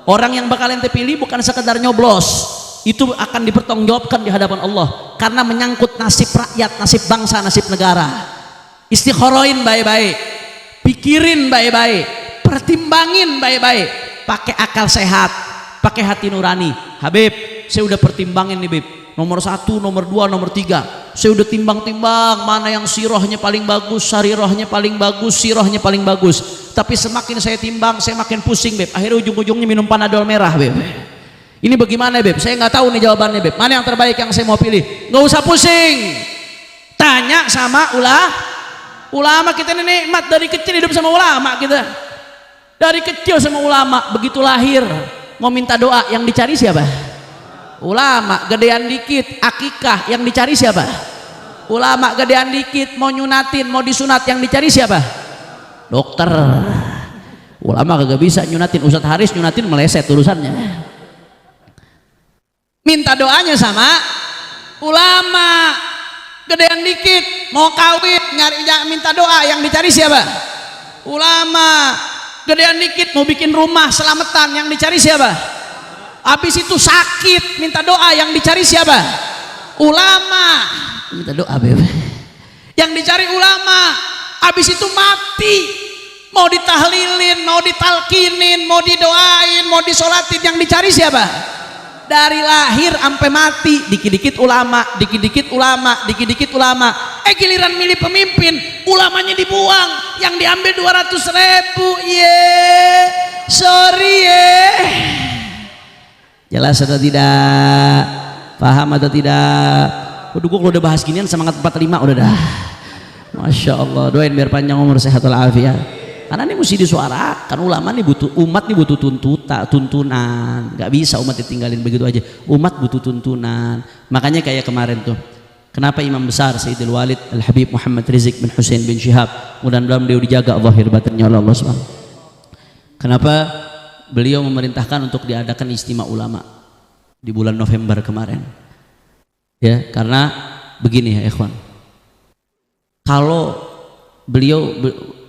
Orang yang bakal ente pilih bukan sekedar nyoblos, itu akan dipertanggungjawabkan di hadapan Allah karena menyangkut nasib rakyat, nasib bangsa, nasib negara. Istikharahin baik-baik, pikirin baik-baik, pertimbangin baik-baik, pakai akal sehat, pakai hati nurani. Habib, saya udah pertimbangin nih Bib, nomor 1, nomor 2, nomor 3 saya udah timbang-timbang mana yang sirahnya paling bagus, sarirahnya paling bagus, sirahnya paling bagus. Tapi semakin saya timbang, saya makin pusing Beb. Akhirnya ujung-ujungnya minum Panadol merah Beb. Ini bagaimana Beb? Saya nggak tahu nih jawabannya Beb. Mana yang terbaik yang saya mau pilih? Nggak usah pusing, tanya sama ulama. Kita ini nikmat dari kecil hidup sama ulama kita. Dari kecil sama ulama, begitu lahir mau minta doa yang dicari siapa? Ulama. Gedean dikit akikah yang dicari siapa? Ulama. Gedean dikit mau nyunatin, mau disunat yang dicari siapa? Dokter. Ulama kagak bisa nyunatin. Ustadz Haris nyunatin meleset urusannya. Minta doanya sama ulama. Gedean dikit mau kawin nyari minta doa yang dicari siapa? Ulama. Gedean dikit mau bikin rumah selamatan yang dicari siapa? Habis itu sakit minta doa yang dicari siapa? Ulama. Minta doa Beb. Yang dicari ulama. Habis itu mati mau ditahlilin, mau ditalkinin, mau didoain, mau disolatin yang dicari siapa? Dari lahir sampai mati dikit-dikit ulama, dikit-dikit ulama, dikit-dikit ulama. Giliran milih pemimpin ulamanya dibuang, yang diambil 200.000. Sorry Jelas atau tidak? Paham atau tidak? Waduh, gua kalau udah bahas ginian semangat 45 udah dah. Masya Allah, doain biar panjang umur sehat walafiat. Karena ini mesti disuarakan, ulama nih butuh, umat nih butuh tuntunan. Gak bisa umat ditinggalin begitu aja. Umat butuh tuntunan. Makanya kayak kemarin tuh, kenapa Imam besar Sayyidul Walid Al-Habib Muhammad Rizik bin Hussein bin Syihab, mudah-mudahan beliau dijaga zahir batinnya oleh Allah SWT. Kenapa beliau memerintahkan untuk diadakan istimewa ulama di bulan November kemarin? Ya, karena begini ya ikhwan, kalau beliau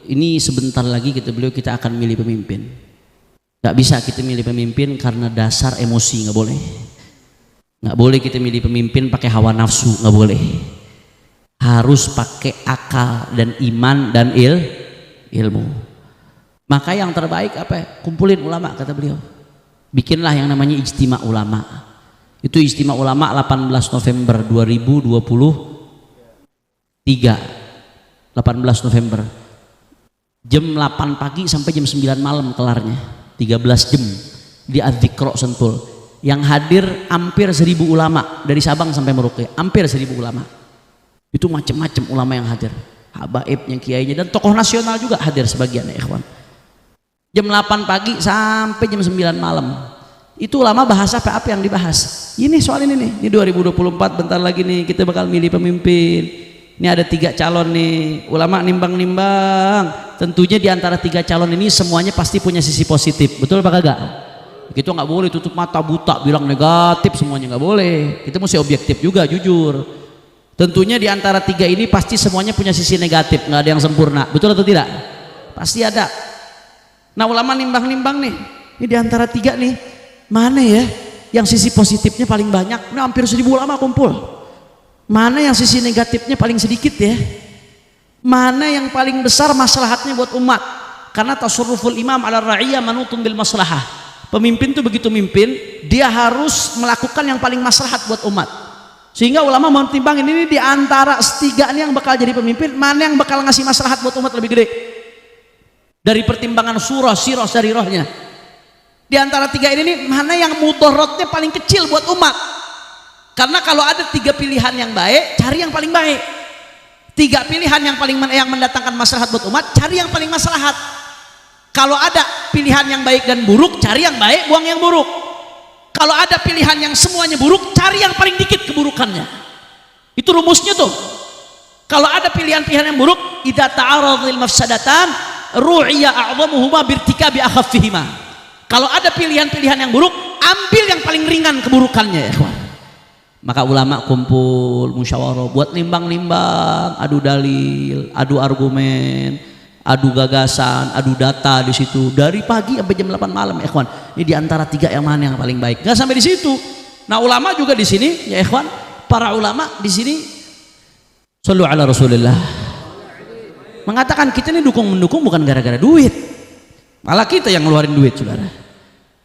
ini sebentar lagi kita akan milih pemimpin. Gak bisa kita milih pemimpin karena dasar emosi, nggak boleh. Nggak boleh kita milih pemimpin pakai hawa nafsu, nggak boleh. Harus pakai akal dan iman dan ilmu. Maka yang terbaik apa? Kumpulin ulama, kata beliau. Bikinlah yang namanya ijtima ulama. Itu ijtima ulama 18 November 2023. 18 November. Jam 8 pagi sampai jam 9 malam kelarnya. 13 jam di Adzikro Sentul. Yang hadir hampir 1000 ulama dari Sabang sampai Merauke. Hampir 1000 ulama. Itu macam-macam ulama yang hadir. Habaibnya, kiainya, dan tokoh nasional juga hadir sebagian ya ikhwan. Jam 8 pagi sampai jam 9 malam. Itu ulama bahas apa yang dibahas? Ini soal ini nih. Ini 2024 bentar lagi nih kita bakal milih pemimpin. Ini ada 3 calon nih. Ulama nimbang-nimbang. Tentunya di antara 3 calon ini semuanya pasti punya sisi positif. Betul apa kagak? Kita nggak boleh tutup mata buta bilang negatif semuanya, nggak boleh. Kita mesti objektif juga, jujur. Tentunya di antara 3 ini pasti semuanya punya sisi negatif, nggak ada yang sempurna. Betul atau tidak? Pasti ada. Nah, ulama nimbang-nimbang nih, ini diantara 3 nih, mana ya yang sisi positifnya paling banyak? Ini hampir 1000 ulama kumpul. Mana yang sisi negatifnya paling sedikit ya? Mana yang paling besar maslahatnya buat umat? Karena tasarruful imam ala ra'iyah manutun bil maslahah. Pemimpin tuh begitu mimpin, dia harus melakukan yang paling maslahat buat umat. Sehingga ulama mempertimbangkan ini diantara 3 ini yang bakal jadi pemimpin, mana yang bakal ngasih maslahat buat umat lebih gede? Dari pertimbangan surah, sirah, sarirahnya. Di antara 3 ini nih, mana yang mudaratnya paling kecil buat umat? Karena kalau ada 3 pilihan yang baik, cari yang paling baik. 3 pilihan yang mendatangkan maslahat buat umat, cari yang paling maslahat. Kalau ada pilihan yang baik dan buruk, cari yang baik, buang yang buruk. Kalau ada pilihan yang semuanya buruk, cari yang paling dikit keburukannya. Itu rumusnya tuh. Kalau ada pilihan-pilihan yang buruk, idza ta'aradhil mafsadatan ru'iya a'dhamuhuma birtikabi akhaffihima. Kalau ada pilihan-pilihan yang buruk, ambil yang paling ringan keburukannya ya kawan. Maka ulama kumpul musyawarah buat nimbang-nimbang, adu dalil, adu argumen, adu gagasan, adu data di situ dari pagi sampai jam 8 malam, ikhwan. Ini diantara 3 yang mana yang paling baik? Nggak sampai di situ. Nah, ulama juga di sini, ya ikhwan, para ulama di sini shallu ala Rasulillah mengatakan kita ini dukung-mendukung bukan gara-gara duit. Malah kita yang ngeluarin duit, saudara.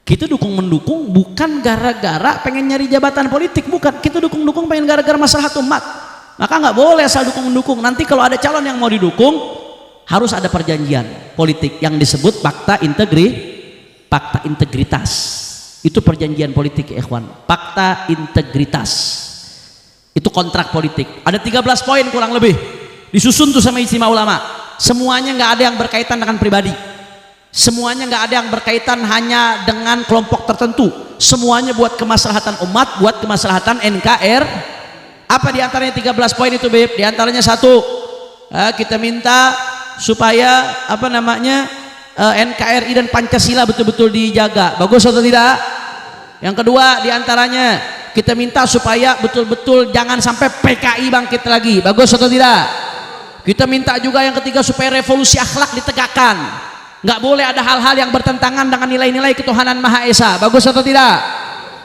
Kita dukung-mendukung bukan gara-gara pengen nyari jabatan politik, bukan. Kita dukung-dukung pengen gara-gara maslahat umat. Maka nggak boleh asal dukung-mendukung. Nanti kalau ada calon yang mau didukung, harus ada perjanjian politik yang disebut fakta integritas. Itu perjanjian politik, ya ikhwan. Fakta integritas. Itu kontrak politik. Ada 13 poin kurang lebih. Disusun tuh sama ijtima ulama. Semuanya nggak ada yang berkaitan dengan pribadi. Semuanya nggak ada yang berkaitan hanya dengan kelompok tertentu. Semuanya buat kemaslahatan umat, buat kemaslahatan NKR. Apa diantaranya 13 poin itu, Beb? Diantaranya 1, kita minta supaya NKRI dan Pancasila betul-betul dijaga. Bagus atau tidak? Yang kedua diantaranya kita minta supaya betul-betul jangan sampai PKI bangkit lagi. Bagus atau tidak? Kita minta juga yang ketiga supaya revolusi akhlak ditegakkan. Nggak boleh ada hal-hal yang bertentangan dengan nilai-nilai ketuhanan Maha Esa. Bagus atau tidak?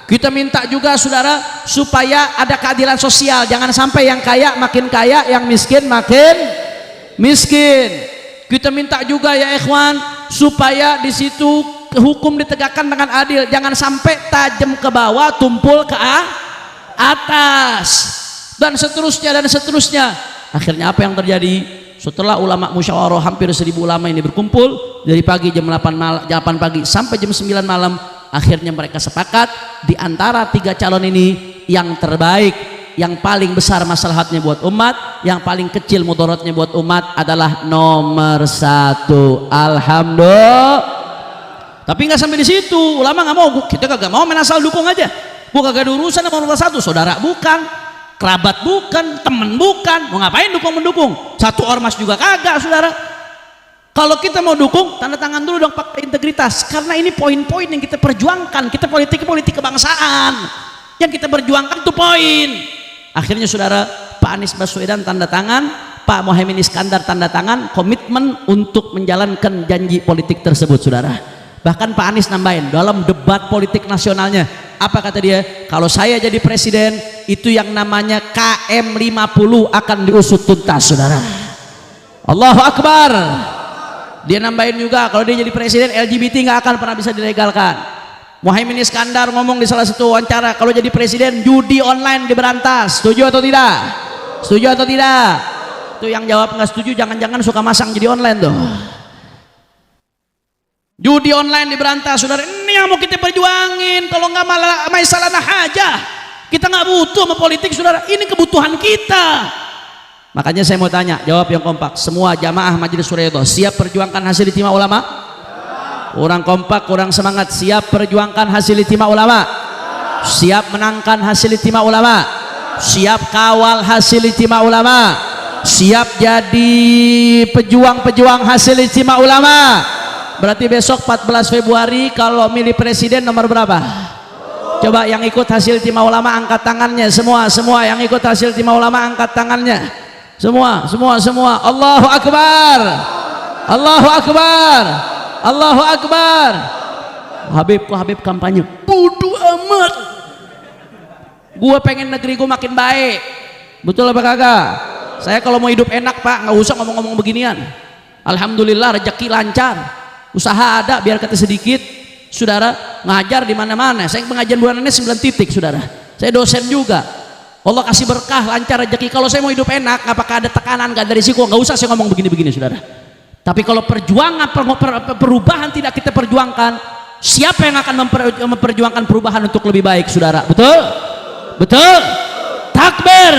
Kita minta juga, saudara, supaya ada keadilan sosial. Jangan sampai yang kaya makin kaya, yang miskin makin miskin. Kita minta juga, ya ikhwan, supaya di situ hukum ditegakkan dengan adil. Jangan sampai tajam ke bawah, tumpul ke atas, dan seterusnya dan seterusnya. Akhirnya apa yang terjadi? Setelah ulama musyawarah hampir 1000 ulama ini berkumpul dari pagi jam 8 pagi sampai jam 9 malam, akhirnya mereka sepakat di antara 3 calon ini yang terbaik, yang paling besar maslahatnya buat umat, yang paling kecil mudaratnya buat umat adalah nomor 1. Alhamdulillah. Tapi nggak sampai di situ, ulama nggak mau, kita kagak mau main asal dukung aja. Gua kagak ada urusan sama nomor 1, saudara bukan, kerabat bukan, temen bukan, mau ngapain dukung-mendukung? Satu ormas juga kagak, saudara. Kalau kita mau dukung, tanda tangan dulu dong fakta integritas, karena ini poin-poin yang kita perjuangkan. Kita politik kebangsaan, yang kita perjuangkan itu poin. Akhirnya, saudara, Pak Anies Baswedan tanda tangan, Pak Muhaimin Iskandar tanda tangan, komitmen untuk menjalankan janji politik tersebut, saudara. Bahkan Pak Anies nambahin dalam debat politik nasionalnya, apa kata dia? Kalau saya jadi presiden, itu yang namanya KM50 akan diusut tuntas, saudara. Allahu Akbar. Dia nambahin juga, kalau dia jadi presiden, LGBT nggak akan pernah bisa dilegalkan. Muhaimin Iskandar ngomong di salah satu wawancara, kalau jadi presiden judi online diberantas. Setuju atau tidak? Setuju atau tidak? Tuh yang jawab nggak setuju, jangan-jangan suka masang jadi online tuh. Judi online diberantas, saudara. Ini yang mau kita perjuangin. Kalau nggak masalah aja, kita nggak butuh sama politik, saudara. Ini kebutuhan kita. Makanya saya mau tanya, jawab yang kompak. Semua jamaah Majelis Surayadhah siap perjuangkan hasil ijtima ulama? Kurang kompak, kurang semangat. Siap perjuangkan hasil ijtima ulama? Siap menangkan hasil ijtima ulama? Siap kawal hasil ijtima ulama? Siap jadi pejuang-pejuang hasil ijtima ulama? Berarti besok 14 Februari kalau milih presiden nomor berapa? Coba yang ikut hasil ijtima ulama angkat tangannya. Semua yang ikut hasil ijtima ulama angkat tangannya. Semua. Allahu Akbar. Allahu Akbar. Allahu Akbar. Habib kampanye. Bodoh amat. Gua pengen negeri gua makin baik. Betul apa kagak? Saya kalau mau hidup enak, Pak, nggak usah ngomong-ngomong beginian. Alhamdulillah rezeki lancar. Usaha ada biar kata sedikit, saudara. Ngajar di mana-mana. Saya pengajian bulanannya 9 titik, saudara. Saya dosen juga. Allah kasih berkah, lancar rezeki. Kalau saya mau hidup enak, apakah ada tekanan, nggak ada risiko, nggak usah saya ngomong begini-begini, saudara. Tapi kalau perjuangan perubahan tidak kita perjuangkan, siapa yang akan memperjuangkan perubahan untuk lebih baik, saudara? Betul? Betul? Takbir.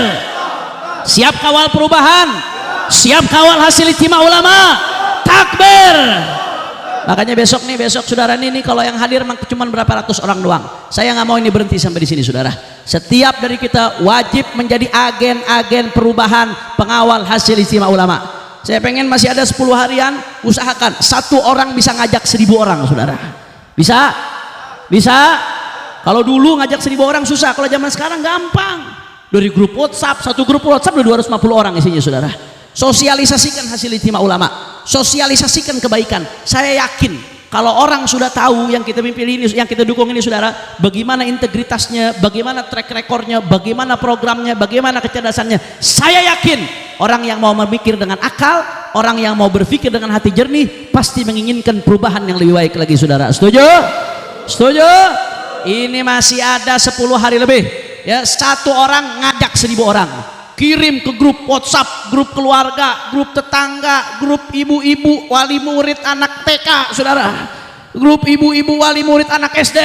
Siap kawal perubahan, siap kawal hasil ijtima ulama. Takbir. Makanya besok saudara ini kalau yang hadir cuma berapa ratus orang doang. Saya nggak mau ini berhenti sampai di sini, saudara. Setiap dari kita wajib menjadi agen-agen perubahan, pengawal hasil ijtima ulama. Saya pengen masih ada 10 harian, usahakan 1 orang bisa ngajak 1000 orang, saudara. Bisa? Kalau dulu ngajak 1000 orang susah, kalau zaman sekarang gampang. Dari grup WhatsApp, satu grup WhatsApp ada 250 orang isinya saudara. Sosialisasikan hasil ijtima ulama, sosialisasikan kebaikan. Saya yakin kalau orang sudah tahu yang kita pimpin ini, yang kita dukung ini saudara, bagaimana integritasnya, bagaimana track recordnya, bagaimana programnya, bagaimana kecerdasannya, saya yakin orang yang mau memikir dengan akal, orang yang mau berpikir dengan hati jernih pasti menginginkan perubahan yang lebih baik lagi saudara. Setuju? Setuju? Ini masih ada 10 hari lebih ya, satu orang ngajak 1000 orang, kirim ke grup WhatsApp, grup keluarga, grup tetangga, grup ibu-ibu wali murid anak TK saudara, grup ibu-ibu wali murid anak SD,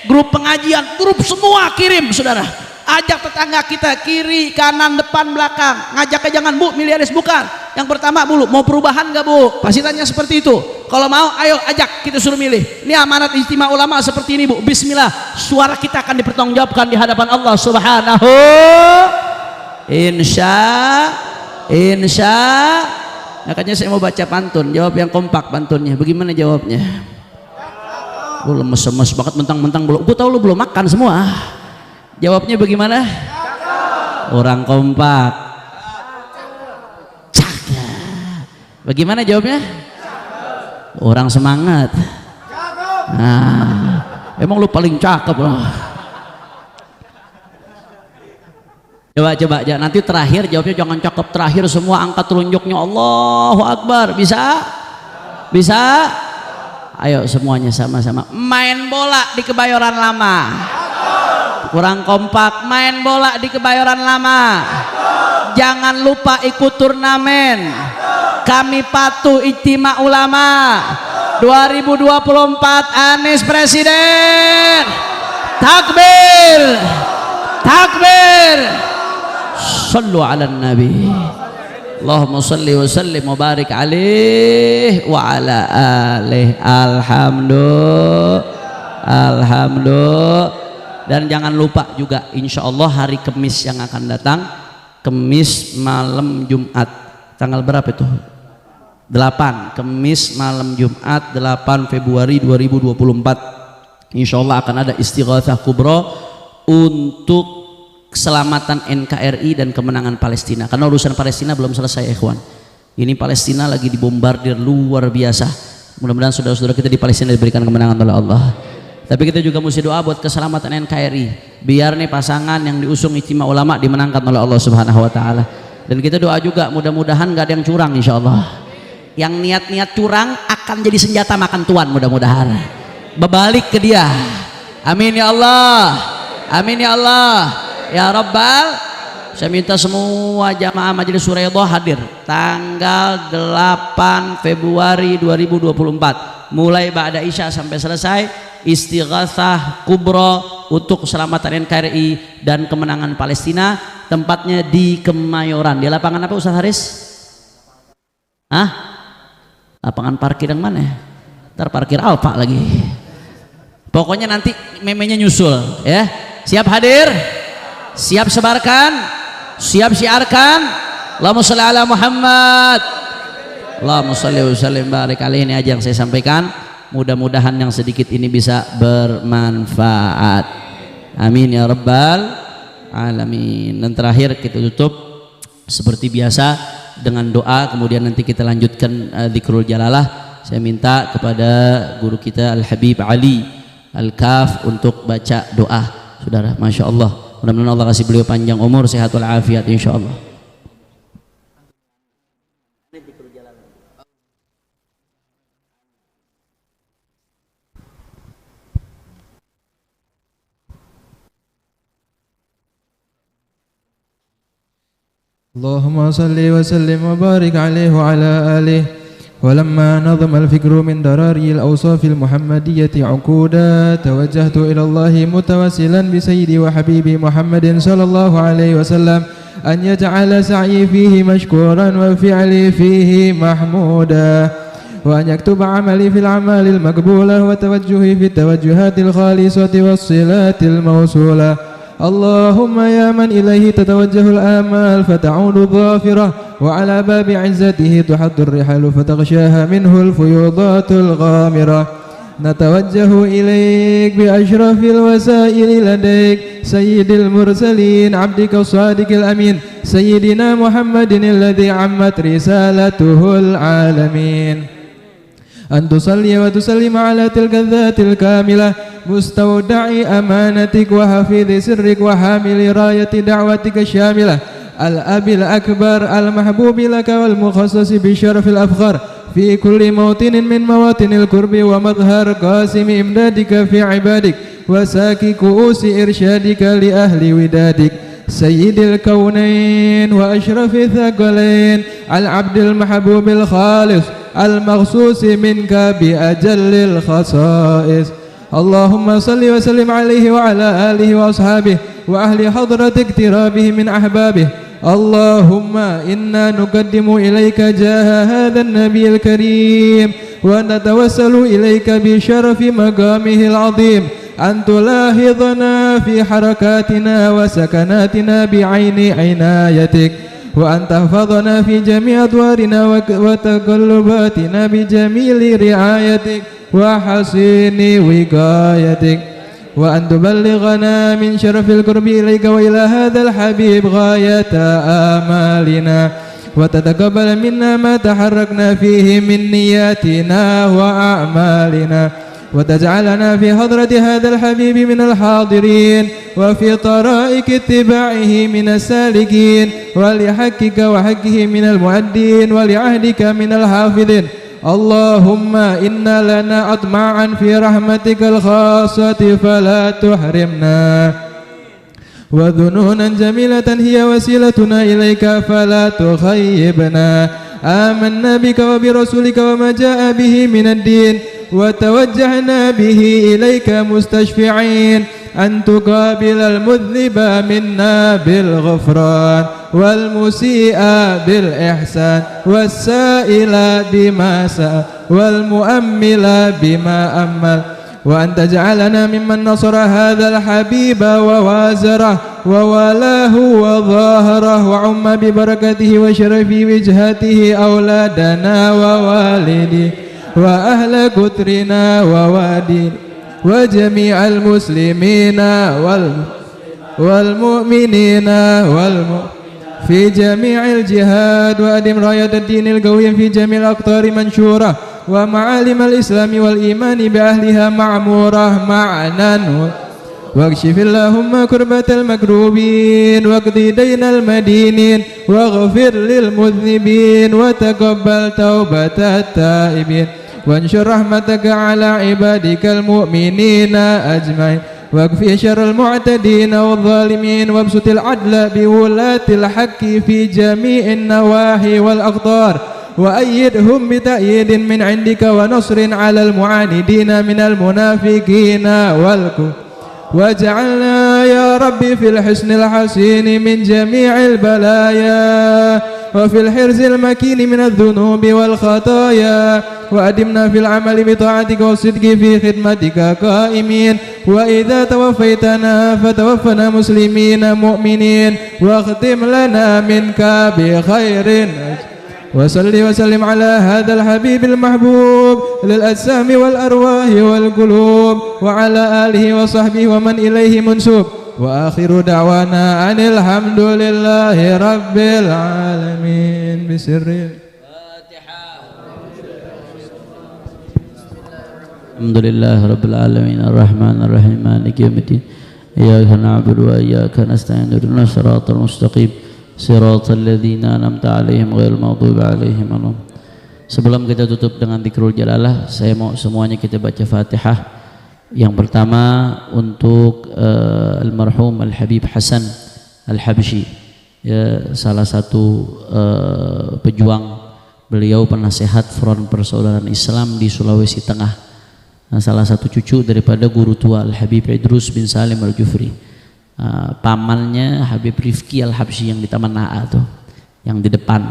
grup pengajian, grup semua kirim saudara. Ajak tetangga kita, kiri kanan depan belakang, ngajaknya jangan bu miliaris, bukan. Yang pertama dulu, mau perubahan gak bu, pasti tanya seperti itu. Kalau mau ayo ajak, kita suruh milih. Ini amanat ijtima ulama seperti ini bu, bismillah, suara kita akan dipertanggungjawabkan di hadapan Allah subhanahu. Insya makanya saya mau baca pantun, jawab yang kompak pantunnya. Bagaimana jawabnya? Lemes-lemes banget, mentang-mentang belum, gue tahu lu belum makan semua. Jawabnya bagaimana? Orang kompak. Cakep. Bagaimana jawabnya? Orang semangat. Nah, emang lu paling cakep loh. Coba nanti terakhir jawabnya jangan cakep, terakhir semua angkat telunjuknya Allahu Akbar. Bisa? Ayo semuanya sama-sama main bola di Kebayoran Lama. Kurang kompak. Main bola di Kebayoran Lama. Jangan lupa ikut turnamen. Kami patuh ijtima ulama 2024 Anies Presiden. Takbir, takbir. Sallu ala nabi. Allahumma salli wa sallim wa barik alaih wa ala alih. Alhamdulillah. Dan jangan lupa juga insya Allah hari Kamis yang akan datang, Kamis malam Jumat, tanggal berapa itu? 8, Kamis malam Jumat 8 Februari 2024 insya Allah akan ada istighatsah kubra untuk keselamatan NKRI dan kemenangan Palestina, karena urusan Palestina belum selesai ikhwan. Ini Palestina lagi dibombardir luar biasa. Mudah-mudahan saudara-saudara kita di Palestina diberikan kemenangan oleh Allah. Tapi kita juga mesti doa buat keselamatan NKRI, biar nih pasangan yang diusung ijtima ulama dimenangkan oleh Allah Subhanahu wa taala. Dan kita doa juga mudah-mudahan gak ada yang curang insyaallah. Yang niat-niat curang akan jadi senjata makan tuan, mudah-mudahan berbalik ke dia. Amin ya Allah. Amin ya Allah. Ya Rabbal, saya minta semua jamaah Majelis Suraidha hadir tanggal 8 Februari 2024 mulai ba'da Isya sampai selesai, istighatsah kubra untuk keselamatan NKRI dan kemenangan Palestina. Tempatnya di Kemayoran. Di lapangan apa Ustaz Haris? Hah? Lapangan parkir yang mana? Ntar parkir Alfa lagi. Pokoknya nanti memenya nyusul ya. Siap hadir? Siap sebarkan? Siap siarkan? Allahumma sholli ala Muhammad. Allahumma sholli wa sallim barik alaihi. Ini aja yang saya sampaikan. Mudah-mudahan yang sedikit ini bisa bermanfaat. Amin ya rabbal alamin. Dan terakhir kita tutup seperti biasa dengan doa, kemudian nanti kita lanjutkan dzikrul jalalah. Saya minta kepada guru kita Al Habib Ali Al-Kaf untuk baca doa. Saudara, masya Allah, mudah-mudahan Allah kasih beliau panjang umur, sehat walafiat insya Allah. اللهم صل وسلم وبارك عليه وعلى آله. ولما نظم الفكر من دراري الأوصاف المحمدية عقودا توجهت إلى الله متوسلا بسيدي وحبيبي محمد صلى الله عليه وسلم أن يجعل سعي فيه مشكورا وفعلي فيه محمودا، وأن يكتب عملي في الأعمال المقبولة وتوجهي في التوجهات الخالصة والصلات الموصولة. اللهم يا من إليه تتوجه الآمال فتعود ظافرة، وعلى باب عزته تحط الرحال فتغشاها منه الفيوضات الغامرة. نتوجه إليك بأشرف الوسائل لديك سيد المرسلين عبدك الصادق الأمين سيدنا محمد الذي عمت رسالته العالمين أن تصلي وتسلم على تلك الذات الكاملة مستودع أمانتك وحفيظ سرك وحامل راية دعوتك الشاملة الأب الأكبر المحبوب لك والمخصص بالشرف الأفخر في كل موطن من مواطن القرب ومظهر قاسم إمدادك في عبادك وساكي كؤوس إرشادك لأهل ودادك سيد الكونين وأشرف الثقلين العبد المحبوب الخالص المخصوص منك بأجل الخصائص اللهم صل وسلم عليه وعلى آله وأصحابه وأهل حضرة اقترابه من أحبابه اللهم إنا نقدم إليك جاه هذا النبي الكريم ونتوسل إليك بشرف مقامه العظيم أن تلاحظنا في حركاتنا وسكناتنا بعين عنايتك وأن تحفظنا في جميع أدوارنا وتقلباتنا بجميل رعايتك وحسين وقايتك وأن تبلغنا من شرف القرب إليك وإلى هذا الحبيب غاية آمالنا وتتقبل منا ما تحركنا فيه من نياتنا وأعمالنا وتجعلنا في حضرة هذا الحبيب من الحاضرين وفي طرائق اتباعه من السالكين ولحقك وحقه من المؤدين ولعهدك من الحافظين اللهم إنا لنا أطمعا في رحمتك الخاصة فلا تحرمنا وذنونا جميلة هي وسيلتنا إليك فلا تخيبنا آمنا بك وبرسولك وما جاء به من الدين وتوجهنا به إليك مستشفعين أن تقابل المذنب منا بالغفران والمسيء بالإحسان والسائل بما سأل والمؤمل بما أمل وأن تجعلنا ممن نصر هذا الحبيب ووازره ووالاه وظاهره وعم ببركته وشرف وجهته أولادنا ووالدي وأهل كترنا ووادي وجميع المسلمين والمؤمنين في جميع الجهاد وأدم راية الدين القوي في جميع الأقطار منشورة ومعالم الإسلام والإيمان بأهلها معمورة معنا واكشف اللهم كربة المكروبين واقضي دين المدينين واغفر للمذنبين وتقبل توبة التائبين وانشر رحمتك على عبادك المؤمنين أجمعين واكفي شر المعتدين والظالمين وابسط العدل بولاة الحق في جميع النواحي والأقطار وأيدهم بتأييد من عندك ونصر على المعاندين من المنافقين والكفر واجعلنا يا ربي في الحسن الحسين من جميع البلايا وفي الحرز المكين من الذنوب والخطايا وأدمنا في العمل بطاعتك والصدق في خدمتك قائمين وإذا توفيتنا فتوفنا مسلمين مؤمنين واختم لنا منك بخير وصل وسلم على هذا الحبيب المحبوب للأجسام والأرواح والقلوب وعلى آله وصحبه ومن إليه منسوب وآخر دعوانا أن الحمد لله رب العالمين بسر الحمد لله رب العالمين الرحمن الرحيم مالك يوم الدين إياك نعبد وإياك نستعين اهدنا الصراط المستقيم صراط الذين أنعمت عليهم غير المغضوب عليهم ولا الضالين. Sebelum kita tutup dengan zikrul jalalah, saya mau semuanya kita baca Fatihah. Yang pertama untuk almarhum Al-Habib Hasan Al-Habsyi, ya, salah satu pejuang. Beliau penasehat Front Persaudaraan Islam di Sulawesi Tengah. Nah, salah satu cucu daripada guru tua Al-Habib Idrus bin Salim Al-Jufri. Pamannya Habib Rifki Al-Habsyi yang di Taman Na'a tuh, yang di depan.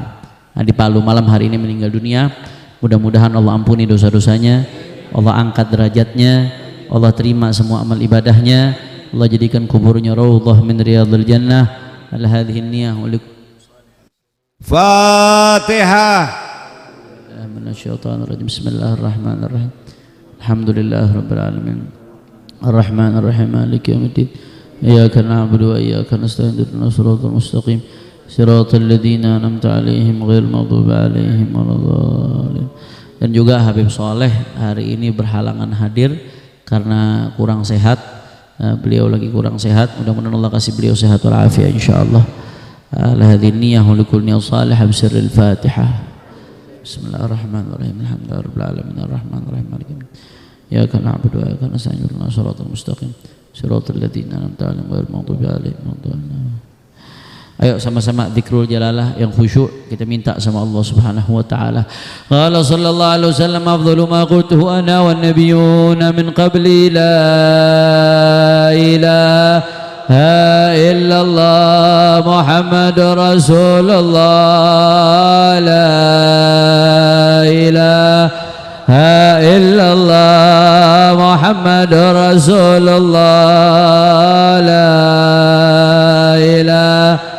Nah, di Palu malam hari ini meninggal dunia. Mudah-mudahan Allah ampuni dosa-dosanya, Allah angkat derajatnya, Allah terima semua amal ibadahnya, Allah jadikan kuburnya raudhah min riyadhil jannah. Ala hadhihi niyyah Fatihah. Minasyaitonir rajim. Bismillahirrahmanirrahim. Alhamdulillahirabbil alamin. Arrahmanir rahim maliki yaumiddin. Iyyaka na'budu wa iyyaka nasta'in ihdinas siratal mustaqim. Siratal ladzina an'amta 'alaihim ghairil maghdubi 'alaihim waladdallin. Dan juga Habib Soleh hari ini berhalangan hadir karena kurang sehat. Beliau lagi kurang sehat. Mudah-mudahan Allah kasih beliau sehat wal afiat insyaallah. Lahadhin niyyah likul niyyah salihah bisirril Fatihah. Bismillahirrahmanirrahim. Alhamdulillahirabbil alamin arrahmanir rahim maliki yaumiddin. Iyyaka na'budu wa iyyaka nasta'in ihdinas siratal mustaqim. Siratal ladzina an'amta 'alaihim ghairil maghdubi 'alaihim waladdallin. Ayo sama-sama zikrul jalalah yang khusyuk, kita minta sama Allah Subhanahu wa taala. Qala sallallahu alaihi wasallam afdalu ma qultuhu ana wan nabiyyuna min qabli la ilaha illallah Muhammadur Rasulullah la ilaha illallah Muhammadur Rasulullah la ilaha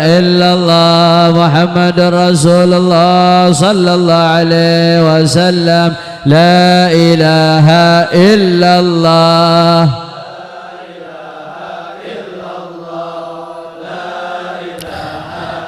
illallah Muhammadur Rasulullah sallallahu alaihi wasallam la ilaha illallah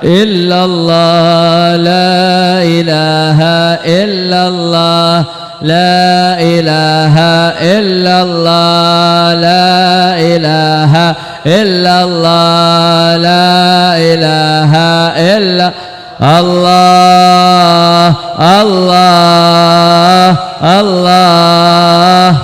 illallah la ilaha illallah la ilaha illallah la ilaha illallah la ilaha illa Allah Allah Allah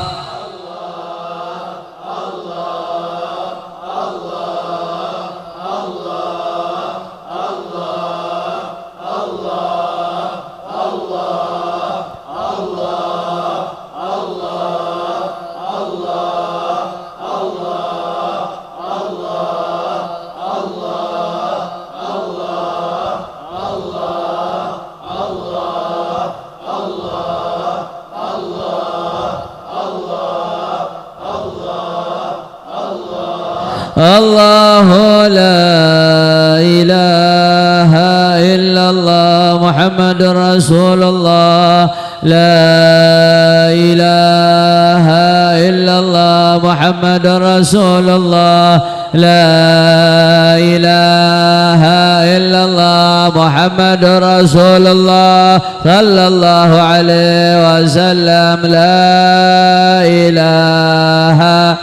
Allahu la ilaha illallah Muhammadur Rasulullah la ilaha illallah Muhammadur Rasulullah la ilaha illallah Muhammadur Rasulullah sallallahu alaihi wasallam la ilaha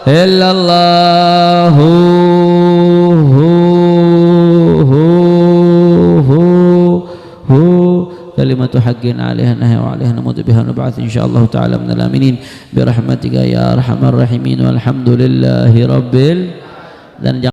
illallah kalimatu haqqin 'alaiha nahy wa 'alaiha namut biha nab'ats insyaallah ta'ala minal aminin bi rahmatika ya arhamar rahimin walhamdulillahi rabbil dan